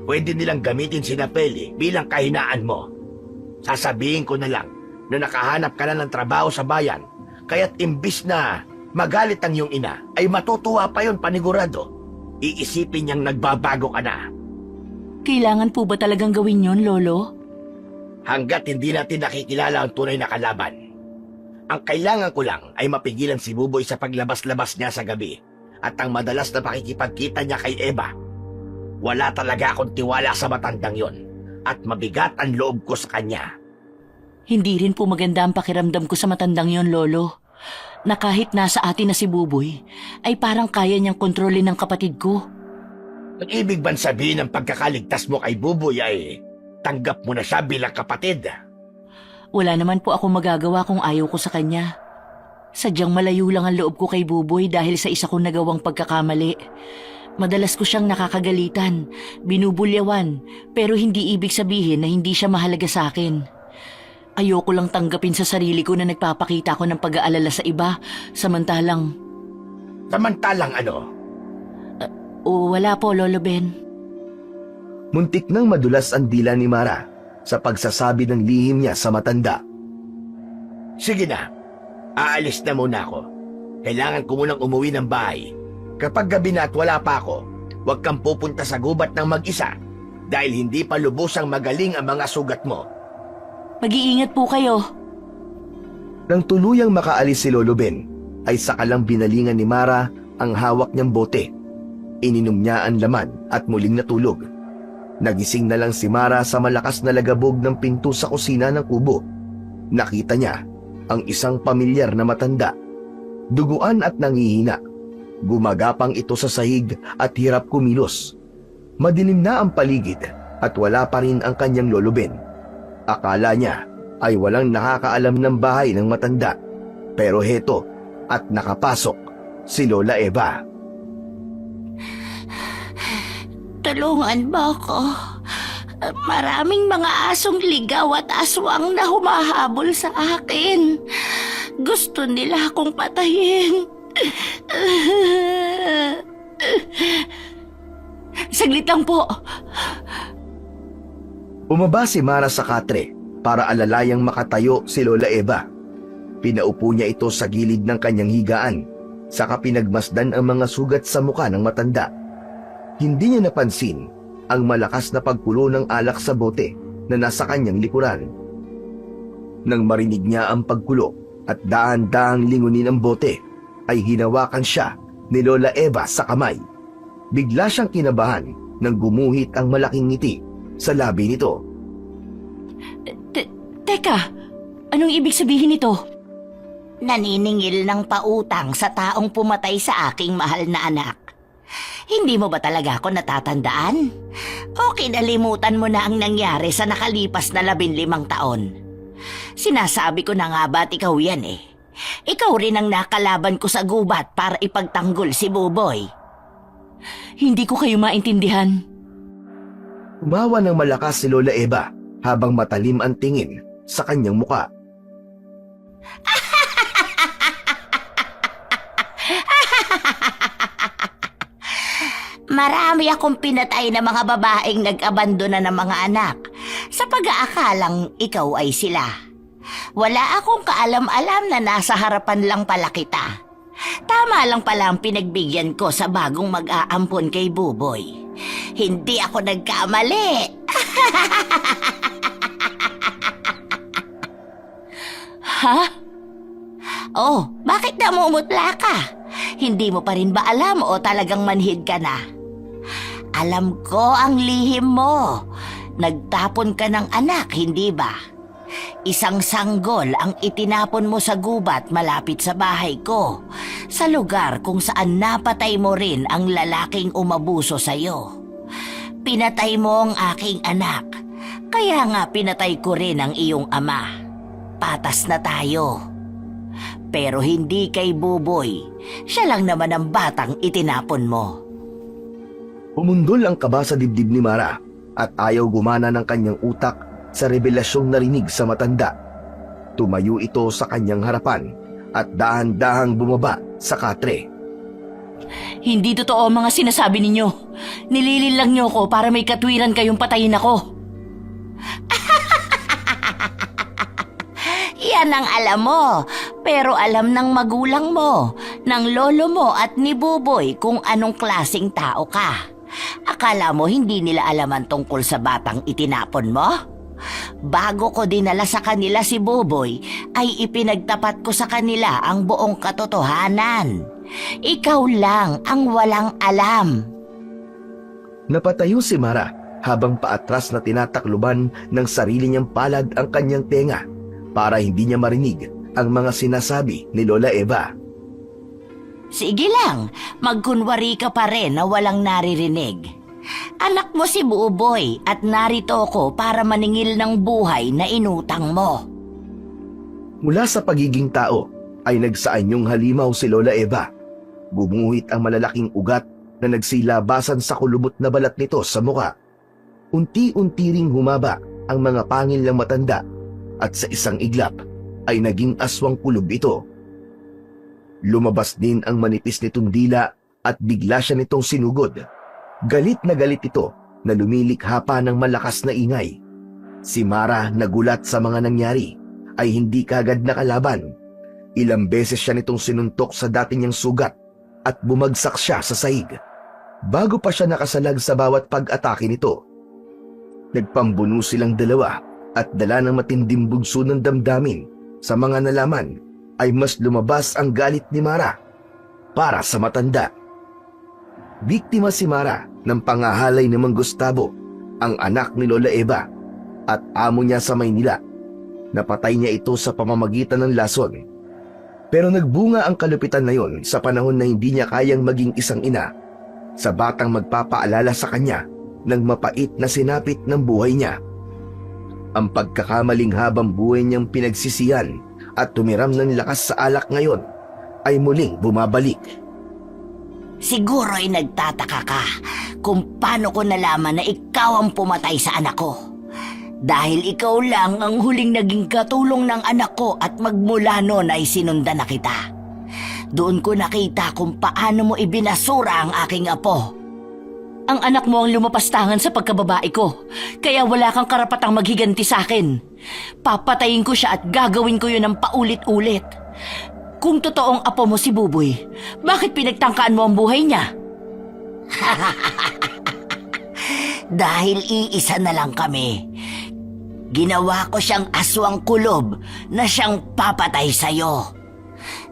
Speaker 2: pwede nilang gamitin si Peli bilang kahinaan mo. Sasabihin ko na lang na nakahanap ka na ng trabaho sa bayan, kaya't imbis na magalit ang iyong ina, ay matutuwa pa yon panigurado. Iisipin niyang nagbabago ka na.
Speaker 1: Kailangan po ba talagang gawin yon, Lolo?
Speaker 2: Hanggat hindi natin nakikilala ang tunay na kalaban. Ang kailangan ko lang ay mapigilan si Buboy sa paglabas-labas niya sa gabi at ang madalas na pakikipagkita niya kay Eva. Wala talaga akong tiwala sa matandang yon at mabigat ang loob ko sa kanya.
Speaker 1: Hindi rin po maganda ang pakiramdam ko sa matandang yon, Lolo. Na kahit nasa atin na si Buboy, ay parang kaya niyang kontrolin ng kapatid ko.
Speaker 2: Ang ibig bang sabihin ng pagkakaligtas mo kay Buboy ay tanggap mo na siya bilang kapatid?
Speaker 1: Wala naman po ako magagawa kung ayaw ko sa kanya. Sadyang malayo lang ang loob ko kay Buboy dahil sa isa kong nagawang pagkakamali. Madalas ko siyang nakakagalitan, binubulyawan, pero hindi ibig sabihin na hindi siya mahalaga sa akin. Ayoko lang tanggapin sa sarili ko na nagpapakita ko ng pag-aalala sa iba, samantalang...
Speaker 2: Samantalang ano?
Speaker 1: Wala po, Lolo Ben.
Speaker 3: Muntik nang madulas ang dila ni Mara sa pagsasabi ng lihim niya sa matanda.
Speaker 2: Sige na, aalis na muna ako. Kailangan ko munang umuwi ng bahay. Kapag gabi na at wala pa ako, huwag kang pupunta sa gubat ng mag-isa dahil hindi pa lubusang magaling ang mga sugat mo.
Speaker 1: Mag-iingat po kayo.
Speaker 3: Nang tuluyang makaalis si Lolo Ben, ay sakalang binalingan ni Mara ang hawak niyang bote. Ininom niya ang laman at muling natulog. Nagising na lang si Mara sa malakas na lagabog ng pinto sa kusina ng kubo. Nakita niya ang isang pamilyar na matanda. Duguan at nangihina. Gumagapang ito sa sahig at hirap kumilos. Madilim na ang paligid at wala pa rin ang kanyang lolobin. Akala niya ay walang nakakaalam ng bahay ng matanda. Pero heto at nakapasok si Lola Eva.
Speaker 1: Tulungan ba ako? Maraming mga asong ligaw at aswang na humahabol sa akin. Gusto nila akong patayin. Saglit lang po.
Speaker 3: Umaba si Mara sa katre para alalayang makatayo si Lola Eva. Pinaupo niya ito sa gilid ng kanyang higaan, saka pinagmasdan ang mga sugat sa muka ng matanda. Hindi niya napansin ang malakas na pagkulo ng alak sa bote na nasa kanyang likuran. Nang marinig niya ang pagkulo at dahan-dahang lingunin ang bote, ay hinawakan siya ni Lola Eva sa kamay. Bigla siyang kinabahan nang gumuhit ang malaking ngiti sa labi nito.
Speaker 1: Teka, anong ibig sabihin nito? Naniningil ng pautang sa taong pumatay sa aking mahal na anak. Hindi mo ba talaga ako natatandaan? O kinalimutan mo na ang nangyari sa nakalipas na 15 taon? Sinasabi ko na nga ba't ikaw yan eh. Ikaw rin ang nakalaban ko sa gubat para ipagtanggol si Buboy. Hindi ko kayo maintindihan.
Speaker 3: Umawa ng malakas si Lola Eva habang matalim ang tingin sa kanyang muka.
Speaker 1: Marami akong pinatay na mga babaeng nag-abandona ng mga anak sa pag-aakalang ikaw ay sila. Wala akong kaalam-alam na nasa harapan lang pala kita. Tama lang pala ang pinagbigyan ko sa bagong mag-aampon kay Buboy. Hindi ako nagkamali. Ha? Oh, bakit namumutla ka? Hindi mo pa rin ba alam o talagang manhid ka na? Alam ko ang lihim mo. Nagtapon ka ng anak, hindi ba? Isang sanggol ang itinapon mo sa gubat malapit sa bahay ko, sa lugar kung saan napatay mo rin ang lalaking umabuso sa'yo. Pinatay mo ang aking anak, kaya nga pinatay ko rin ang iyong ama. Patas na tayo. Pero hindi kay Buboy, siya lang naman ang batang itinapon mo.
Speaker 3: Umundol ang kaba sa dibdib ni Mara at ayaw gumana ng kanyang utak sa revelasyong narinig sa matanda. Tumayo ito sa kanyang harapan at dahan-dahang bumaba sa katre.
Speaker 1: Hindi totoo ang mga sinasabi ninyo. Nililin lang niyo ko para may katwiran kayong patayin ako. Yan ang alam mo, pero alam ng magulang mo, ng lolo mo at ni Buboy kung anong klaseng tao ka. Akala mo hindi nila alaman tungkol sa batang itinapon mo? Bago ko dinala sa kanila si Buboy, ay ipinagtapat ko sa kanila ang buong katotohanan. Ikaw lang ang walang alam.
Speaker 3: Napatayo si Mara habang paatras na tinatakluban ng sarili niyang palad ang kanyang tenga para hindi niya marinig ang mga sinasabi ni Lola Eva.
Speaker 1: Sige lang, magkunwari ka pa rin na walang naririnig. Anak mo si Buboy at narito ako para maningil ng buhay na inutang mo.
Speaker 3: Mula sa pagiging tao ay nagsaanyong halimaw si Lola Eva. Gumuhit ang malalaking ugat na nagsilabasan sa kulubot na balat nito sa muka. Unti-unti ring humaba ang mga pangil ng matanda at sa isang iglap ay naging aswang kulob ito. Lumabas din ang manipis nitong dila at bigla siya nitong sinugod. Galit na galit ito na lumilikha pa ng malakas na ingay. Si Mara, nagulat sa mga nangyari, ay hindi kagad nakalaban. Ilang beses siya nitong sinuntok sa dati niyang sugat at bumagsak siya sa sahig. Bago pa siya nakasalag sa bawat pag-atake nito, nagpambuno silang dalawa at dala ng matinding bugso ng damdamin. Sa mga nalaman ay mas lumabas ang galit ni Mara para sa matanda. Biktima si Mara ng pangahalay ni Mang Gustavo ang anak ni Lola Eva at amo niya sa Maynila. Napatay niya ito sa pamamagitan ng lason. Pero nagbunga ang kalupitan na yon sa panahon na hindi niya kayang maging isang ina sa batang magpapaalala sa kanya ng mapait na sinapit ng buhay niya. Ang pagkakamaling habang buhay niyang pinagsisihan at tumiram ng lakas sa alak ngayon ay muling bumabalik.
Speaker 1: Siguro ay nagtataka ka kung paano ko nalaman na ikaw ang pumatay sa anak ko. Dahil ikaw lang ang huling naging katulong ng anak ko at magmula noon ay sinundan na kita. Doon ko nakita kung paano mo ibinasura ang aking apo. Ang anak mo ang lumapastangan sa pagkababae ko, kaya wala kang karapatang maghiganti sa akin. Papatayin ko siya at gagawin ko yun ng paulit-ulit. Kung totoong apo mo si Buboy, bakit pinagtangkaan mo ang buhay niya? Dahil iisa na lang kami. Ginawa ko siyang aswang kulob na siyang papatay sa'yo.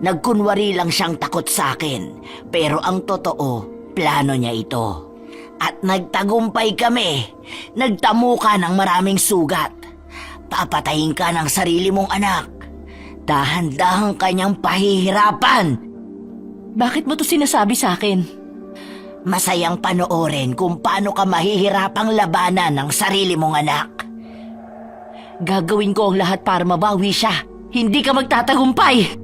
Speaker 1: Nagkunwari lang siyang takot sa akin, pero ang totoo, plano niya ito. At nagtagumpay kami. Nagtamo ka ng maraming sugat. Papatayin ka ng sarili mong anak. Dahan-dahan kanyang pahihirapan. Bakit mo to sinasabi sa akin? Masayang panoorin kung paano ka mahihirapang labanan ng sarili mong anak. Gagawin ko ang lahat para mabawi siya. Hindi ka magtatagumpay.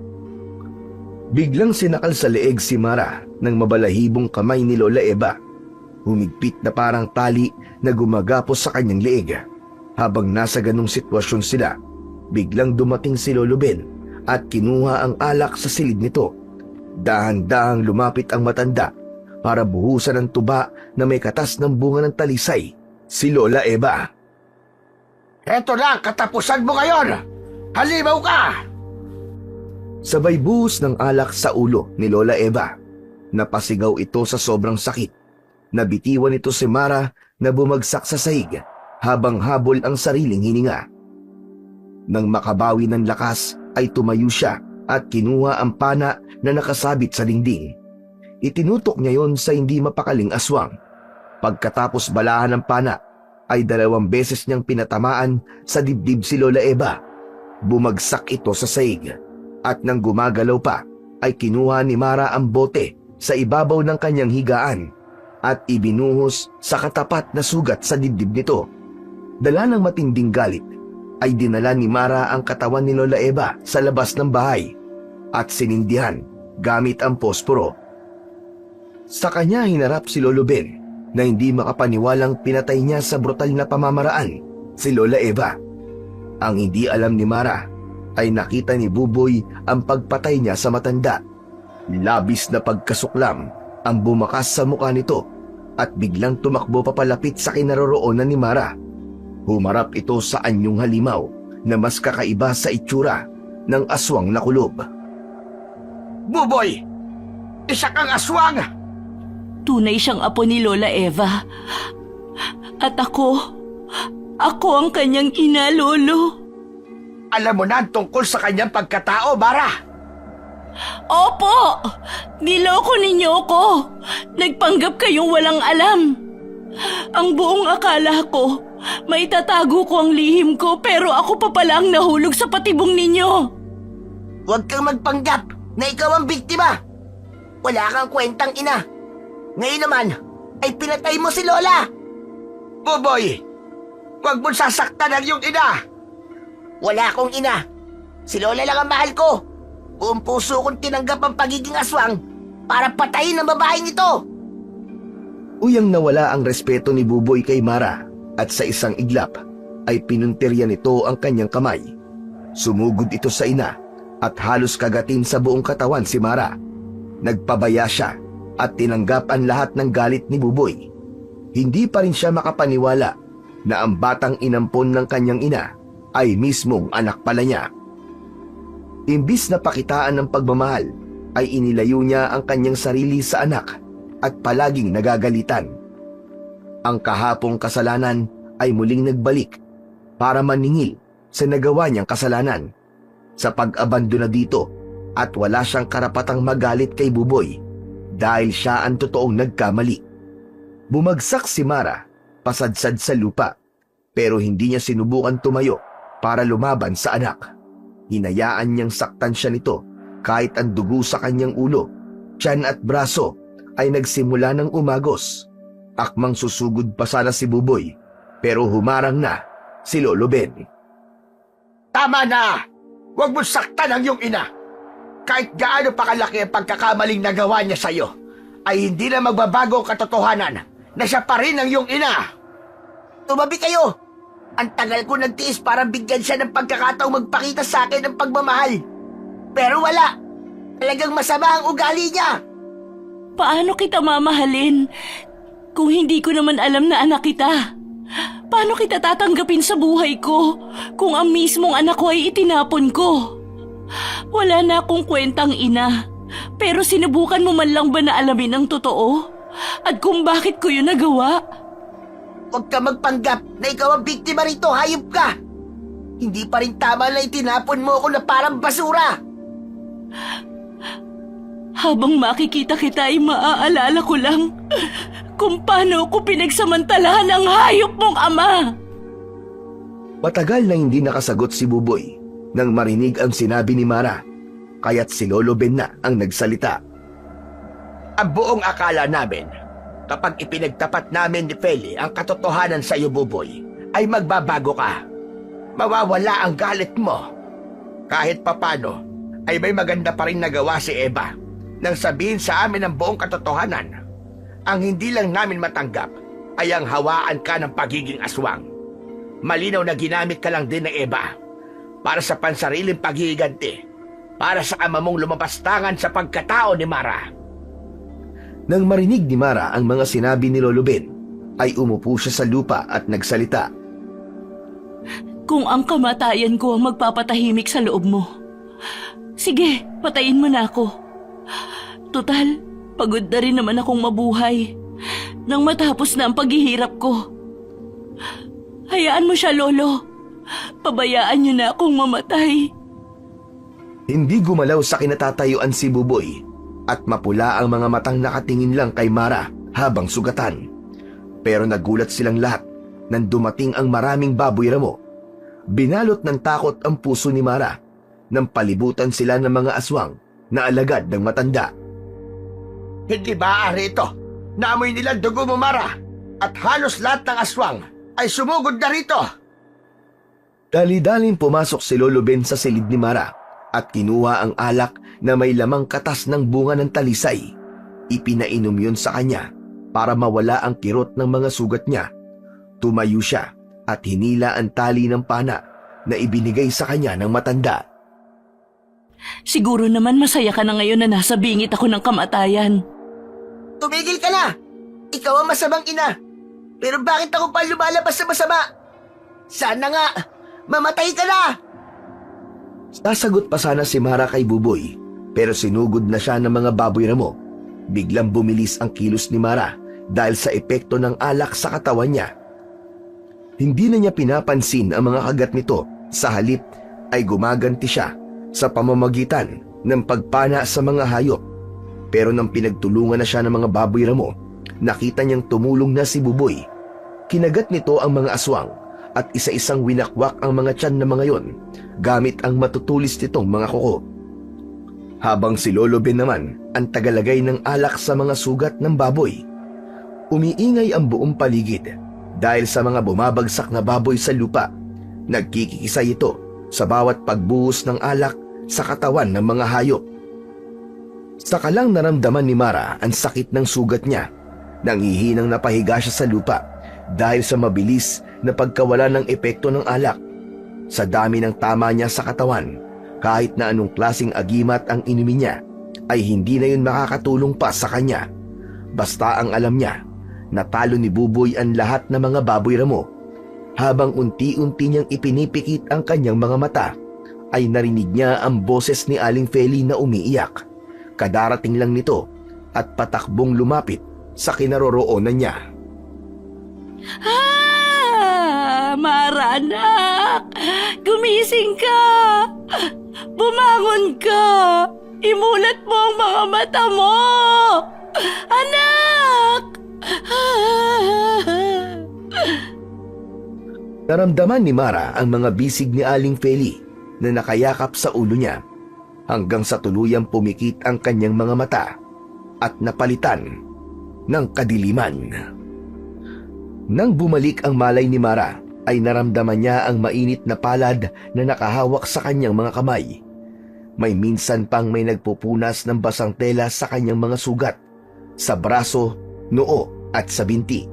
Speaker 3: Biglang sinakal sa leeg si Mara ng mabalahibong kamay ni Lola Eva. Humigpit na parang tali na gumagapos sa kanyang leeg. Habang nasa ganong sitwasyon sila, biglang dumating si Lolo Ben at kinuha ang alak sa silid nito. Dahan-dahang lumapit ang matanda para buhusan ng tuba na may katas ng bunga ng talisay, si Lola Eva.
Speaker 2: Eto na, katapusan mo ngayon! Halimaw ka!
Speaker 3: Sabay buhos ng alak sa ulo ni Lola Eva. Napasigaw ito sa sobrang sakit. Nabitiwan ito si Mara na bumagsak sa sahig habang habol ang sariling hininga. Nang makabawi ng lakas ay tumayo siya at kinuha ang pana na nakasabit sa dingding. Itinutok niya yon sa hindi mapakaling aswang. Pagkatapos balahan ng pana, ay 2 beses niyang pinatamaan sa dibdib si Lola Eva. Bumagsak ito sa sahig at nang gumagalaw pa ay kinuha ni Mara ang bote sa ibabaw ng kanyang higaan at ibinuhos sa katapat na sugat sa dibdib nito. Dala ng matinding galit ay dinala ni Mara ang katawan ni Lola Eva sa labas ng bahay at sinindihan gamit ang posporo. Sa kanya hinarap si Lolo Ben na hindi makapaniwalang pinatay niya sa brutal na pamamaraan si Lola Eva. Ang hindi alam ni Mara ay nakita ni Buboy ang pagpatay niya sa matanda. Labis na pagkasuklam ang bumakas sa mukha nito at biglang tumakbo papalapit sa kinaroroonan ni Mara. Humarap ito sa anyong halimaw na mas kakaiba sa itsura ng aswang na kulob.
Speaker 2: Buboy! Isa kang aswang!
Speaker 1: Tunay siyang apo ni Lola Eva. At ako ang kanyang ina, Lolo.
Speaker 2: Alam mo na ang tungkol sa kanyang pagkatao, Mara.
Speaker 1: Opo! Niloko ninyo ako. Nagpanggap kayong walang alam. Ang buong akala ko, may tatago ko ang lihim ko pero ako pa pala ang nahulog sa patibong ninyo.
Speaker 4: Huwag kang magpanggap na ikaw ang biktima. Wala kang kwentang ina. Ngayon naman, ay pinatay mo si Lola.
Speaker 2: Buboy! Huwag mo sasaktan ang iyong ina!
Speaker 4: Wala akong ina. Si Lola lang ang mahal ko. Buong puso kong tinanggap ang pagiging aswang para patayin ang babaeng ito.
Speaker 3: Uyang nawala ang respeto ni Buboy kay Mara at sa isang iglap ay pinuntirya nito ang kanyang kamay. Sumugod ito sa ina at halos kagatin sa buong katawan si Mara. Nagpabaya siya at tinanggap ang lahat ng galit ni Buboy. Hindi pa rin siya makapaniwala na ang batang inampon ng kanyang ina ay mismong anak pala niya. Imbis na pakitaan ng pagmamahal, ay inilayo niya ang kanyang sarili sa anak at palaging nagagalitan. Ang kahapong kasalanan ay muling nagbalik para maningil sa nagawa niyang kasalanan. Sa pag-abandona dito at wala siyang karapatang magalit kay Buboy dahil siya ang totoong nagkamali. Bumagsak si Mara pasadsad sa lupa, pero hindi niya sinubukan tumayo para lumaban sa anak. Hinayaan niyang saktan siya nito kahit ang dugo sa kanyang ulo, tiyan at braso ay nagsimula ng umagos. Akmang susugod pa sana si Buboy, pero humarang na si Lolo Ben.
Speaker 2: Tama na! Huwag mo saktan ang iyong ina! Kahit gaano pa kalaki ang pagkakamaling nagawa niya sa'yo, ay hindi na magbabago ang katotohanan na siya pa rin ang iyong ina!
Speaker 4: Tumabi kayo! Ang tagal ko nagtiis para bigyan siya ng pagkakataong magpakita sa akin ng pagmamahal. Pero wala! Talagang masama ang ugali niya!
Speaker 5: Paano kita mamahalin kung hindi ko naman alam na anak kita? Paano kita tatanggapin sa buhay ko kung ang mismong anak ko ay itinapon ko? Wala na akong kwentang ina, pero sinubukan mo man lang ba na alamin ang totoo? At kung bakit ko yun nagawa?
Speaker 4: Huwag ka magpanggap na ikaw ang biktima rito, hayop ka! Hindi pa rin tama na itinapon mo ako na parang basura!
Speaker 5: Habang makikita kita ay maaalala ko lang kung paano ko pinagsamantalahan ang hayop mong ama.
Speaker 3: Matagal na hindi nakasagot si Buboy nang marinig ang sinabi ni Mara, kaya't si Lolo Ben na ang nagsalita.
Speaker 2: Ang buong akala namin, kapag ipinagtapat namin ni Feli ang katotohanan sa iyo, Buboy, ay magbabago ka. Mawawala ang galit mo. Kahit papano, ay may maganda pa rin nagawa si Eva nang sabihin sa amin ang buong katotohanan. Ang hindi lang namin matanggap ay ang hawaan ka ng pagiging aswang. Malinaw na ginamit ka lang din ng Eva para sa pansariling paghihiganti, para sa ama mong lumapastangan sa pagkatao ni Mara.
Speaker 3: Nang marinig ni Mara ang mga sinabi ni Lolo Ben, ay umupo siya sa lupa at nagsalita.
Speaker 5: Kung ang kamatayan ko ang magpapatahimik sa loob mo, sige, patayin mo na ako. Tutal, pagod na rin naman akong mabuhay nang matapos na ang paghihirap ko. Hayaan mo siya, Lolo. Pabayaan niyo na akong mamatay.
Speaker 3: Hindi gumalaw sa kinatatayuan si Buboy at mapula ang mga matang nakatingin lang kay Mara habang sugatan. Pero nagulat silang lahat nang dumating ang maraming baboy ramo. Binalot ng takot ang puso ni Mara nang palibutan sila ng mga aswang na alagad ng matanda.
Speaker 2: Hindi maaari ito. Naamoy nila dugo mo, Mara. At halos lahat ng aswang ay sumugod na rito.
Speaker 3: Dali-daling pumasok si Lolo Ben sa silid ni Mara at kinuha ang alak na may lamang katas ng bunga ng talisay. Ipinainom yun sa kanya para mawala ang kirot ng mga sugat niya. Tumayo siya at hinila ang tali ng pana na ibinigay sa kanya ng matanda.
Speaker 5: Siguro naman masaya ka na ngayon na nasa bingit ako ng kamatayan.
Speaker 4: Tumigil ka na! Ikaw ang masamang ina! Pero bakit ako pa lumalabas sa masama? Sana nga, mamatay ka na!
Speaker 3: Sasagot pa sana si Mara kay Buboy, pero sinugod na siya ng mga baboy ramo. Biglang bumilis ang kilos ni Mara dahil sa epekto ng alak sa katawan niya. Hindi na niya pinapansin ang mga kagat nito, sa halip ay gumaganti siya sa pamamagitan ng pagpana sa mga hayop. Pero nang pinagtulungan na siya ng mga baboy ramo, nakita niyang tumulong na si Buboy. Kinagat nito ang mga aswang at isa-isang winakwak ang mga tiyan ng mga yon gamit ang matutulis nitong mga kuko. Habang si Lolo Ben naman ang tagalagay ng alak sa mga sugat ng baboy. Umiingay ang buong paligid dahil sa mga bumabagsak na baboy sa lupa. Nagkikisay ito sa bawat pagbuhos ng alak sa katawan ng mga hayop. Saka lang naramdaman ni Mara ang sakit ng sugat niya. Nangihinang napahiga siya sa lupa dahil sa mabilis na pagkawala ng epekto ng alak. Sa dami ng tama niya sa katawan, kahit na anong klaseng agimat ang inumin niya, ay hindi na yun makakatulong pa sa kanya. Basta ang alam niya, natalo ni Buboy ang lahat ng mga baboy ramo. Habang unti-unti niyang ipinipikit ang kanyang mga mata, ay narinig niya ang boses ni Aling Feli na umiiyak. Kadarating lang nito at patakbong lumapit sa kinaroroonan niya.
Speaker 5: Mara, anak! Gumising ka! Bumangon ka! Imulat mo ang mga mata mo! Anak!
Speaker 3: Naramdaman ni Mara ang mga bisig ni Aling Feli na nakayakap sa ulo niya hanggang sa tuluyang pumikit ang kanyang mga mata at napalitan ng kadiliman. Nang bumalik ang malay ni Mara, ay naramdaman niya ang mainit na palad na nakahawak sa kanyang mga kamay. May minsan pang may nagpupunas ng basang tela sa kanyang mga sugat, sa braso, noo at sa binti.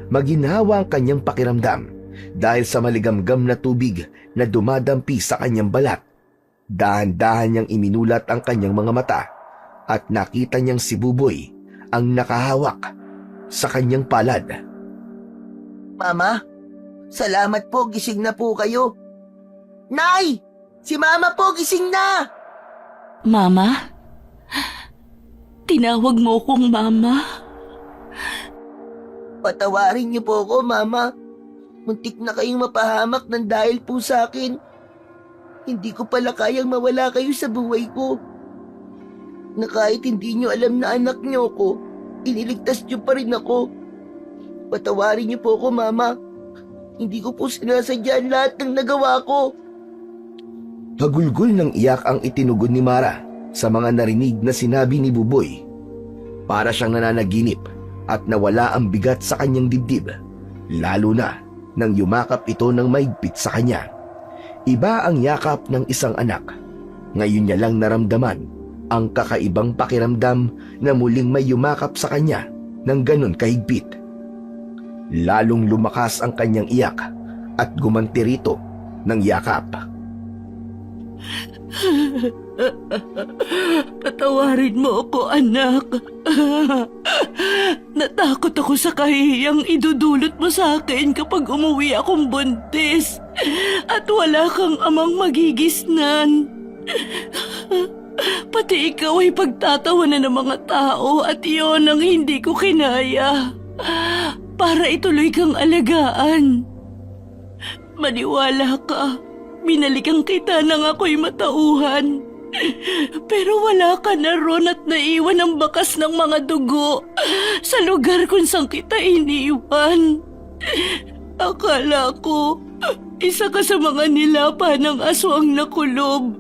Speaker 3: Maginhawa ang kanyang pakiramdam dahil sa maligamgam na tubig na dumadampi sa kanyang balat. Dahan-dahan niyang iminulat ang kanyang mga mata at nakita niyang si Buboy ang nakahawak sa kanyang palad.
Speaker 4: Mama, salamat po, gising na po kayo. Nay! Si Mama po, gising na!
Speaker 5: Mama? Tinawag mo kong Mama?
Speaker 4: Patawarin niyo po ako, Mama. Muntik na kayong mapahamak ng dahil po sa akin. Hindi ko pala kayang mawala kayo sa buhay ko. Na kahit hindi niyo alam na anak niyo ko, iniligtas niyo pa rin ako. Patawarin niyo po ako, Mama. Hindi ko po sinasadya lahat ng nagawa ko.
Speaker 3: Hagulgol ng iyak ang itinugod ni Mara sa mga narinig na sinabi ni Buboy. Para siyang nananaginip at nawala ang bigat sa kanyang dibdib, lalo na nang yumakap ito ng mahigpit sa kanya. Iba ang yakap ng isang anak. Ngayon niya lang naramdaman ang kakaibang pakiramdam na muling may yumakap sa kanya ng ganon kahigpit. Lalong lumakas ang kanyang iyak at gumanti rito ng yakap.
Speaker 5: Patawarin mo ako, anak. Natakot ako sa kahiyang idudulot mo sa akin kapag umuwi akong buntis at wala kang amang magigisnan. Pati ikaw ay pagtatawanan ng mga tao at iyon ang hindi ko kinaya. Para ituloy kang alagaan. Maniwala ka. Binalikan kita nang ako'y matauhan. Pero wala ka na ron at naiwan ang bakas ng mga dugo sa lugar kung saan kita iniwan. Akala ko, isa ka sa mga nilapa ng aswang na kulob.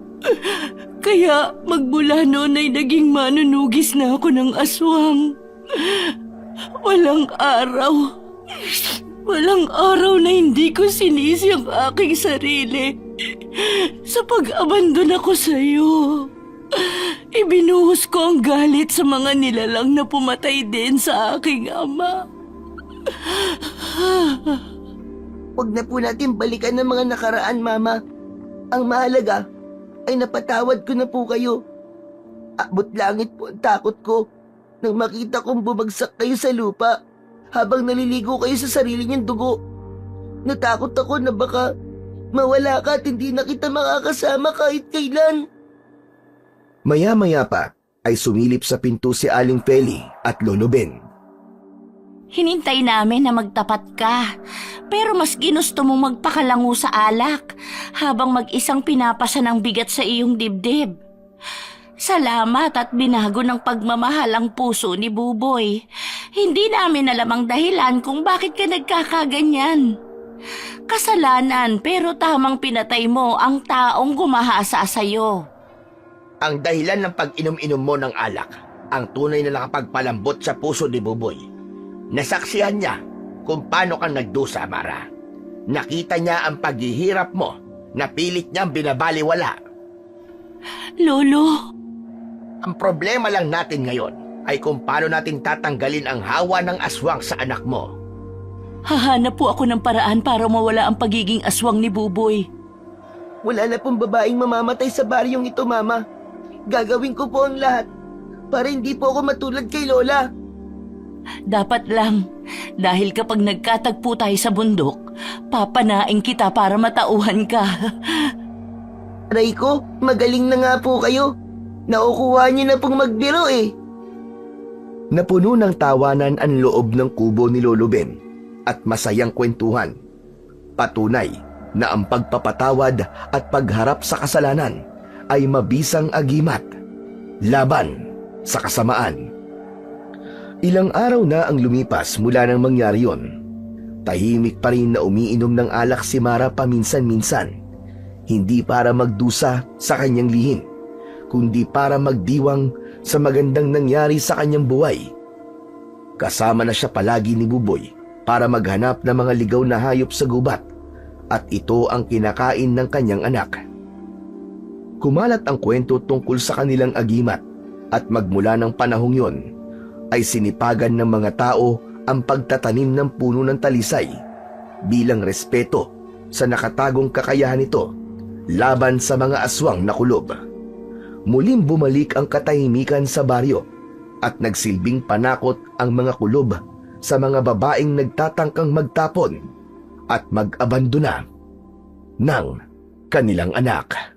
Speaker 5: Kaya magmula noon ay naging manunugis na ako ng aswang. Walang araw na hindi ko sinisi ang aking sarili sa pag-abandon ako sa iyo. Ibinuhos ko ang galit sa mga nilalang na pumatay din sa aking ama.
Speaker 4: Huwag na po natin balikan ng mga nakaraan, Mama. Ang mahalaga ay napatawad ko na po kayo. Abot langit po ang takot ko nang makita kong bumagsak kayo sa lupa habang naliligo kayo sa sarili niyong dugo. Natakot ako na baka mawala ka at hindi na kita makakasama kahit kailan.
Speaker 3: Maya-maya pa ay sumilip sa pinto si Aling Feli at Lolo Ben.
Speaker 1: Hinintay namin na magtapat ka, pero mas ginusto mong magpakalango sa alak habang mag-isang pinapasa ng bigat sa iyong dibdib. Salamat at binago ng pagmamahal ang puso ni Buboy. Hindi namin alam ang dahilan kung bakit ka nagkakaganyan. Kasalanan pero tamang pinatay mo ang taong gumahasa sa'yo.
Speaker 2: Ang dahilan ng pag-inom-inom mo ng alak, ang tunay na nakapagpalambot sa puso ni Buboy. Nasaksihan niya kung paano kang nagdusa, Mara. Nakita niya ang paghihirap mo na pilit niyang binabaliwala.
Speaker 5: Lolo,
Speaker 2: Ang problema lang natin ngayon ay kung paano natin tatanggalin ang hawa ng aswang sa anak mo.
Speaker 5: hahanap po ako ng paraan para mawala ang pagiging aswang ni Buboy.
Speaker 4: Wala na pong babaeng mamamatay sa baryong ito, Mama. Gagawin ko po ang lahat para hindi po ako matulad kay Lola.
Speaker 5: Dapat lang, dahil kapag nagkatagpo tayo sa bundok, papanain kita para matauhan ka.
Speaker 4: Aray ko, magaling na nga po kayo. Nakukuha niyo na pong magbiro eh.
Speaker 3: Napuno ng tawanan ang loob ng kubo ni Lolo Ben at masayang kwentuhan. Patunay na ang pagpapatawad at pagharap sa kasalanan ay mabisang agimat laban sa kasamaan. Ilang araw na ang lumipas mula nang mangyari yon. Tahimik pa rin na umiinom ng alak si Mara paminsan-minsan. Hindi para magdusa sa kanyang lihim, kundi para magdiwang sa magandang nangyari sa kanyang buhay. Kasama na siya palagi ni Buboy para maghanap ng mga ligaw na hayop sa gubat, at ito ang kinakain ng kanyang anak. Kumalat ang kwento tungkol sa kanilang agimat, at magmula ng panahong yon ay sinipagan ng mga tao ang pagtatanim ng puno ng talisay bilang respeto sa nakatagong kakayahan nito laban sa mga aswang na kulob. Muling bumalik ang katahimikan sa baryo at nagsilbing panakot ang mga kulob sa mga babaeng nagtatangkang magtapon at mag-abandona ng kanilang anak.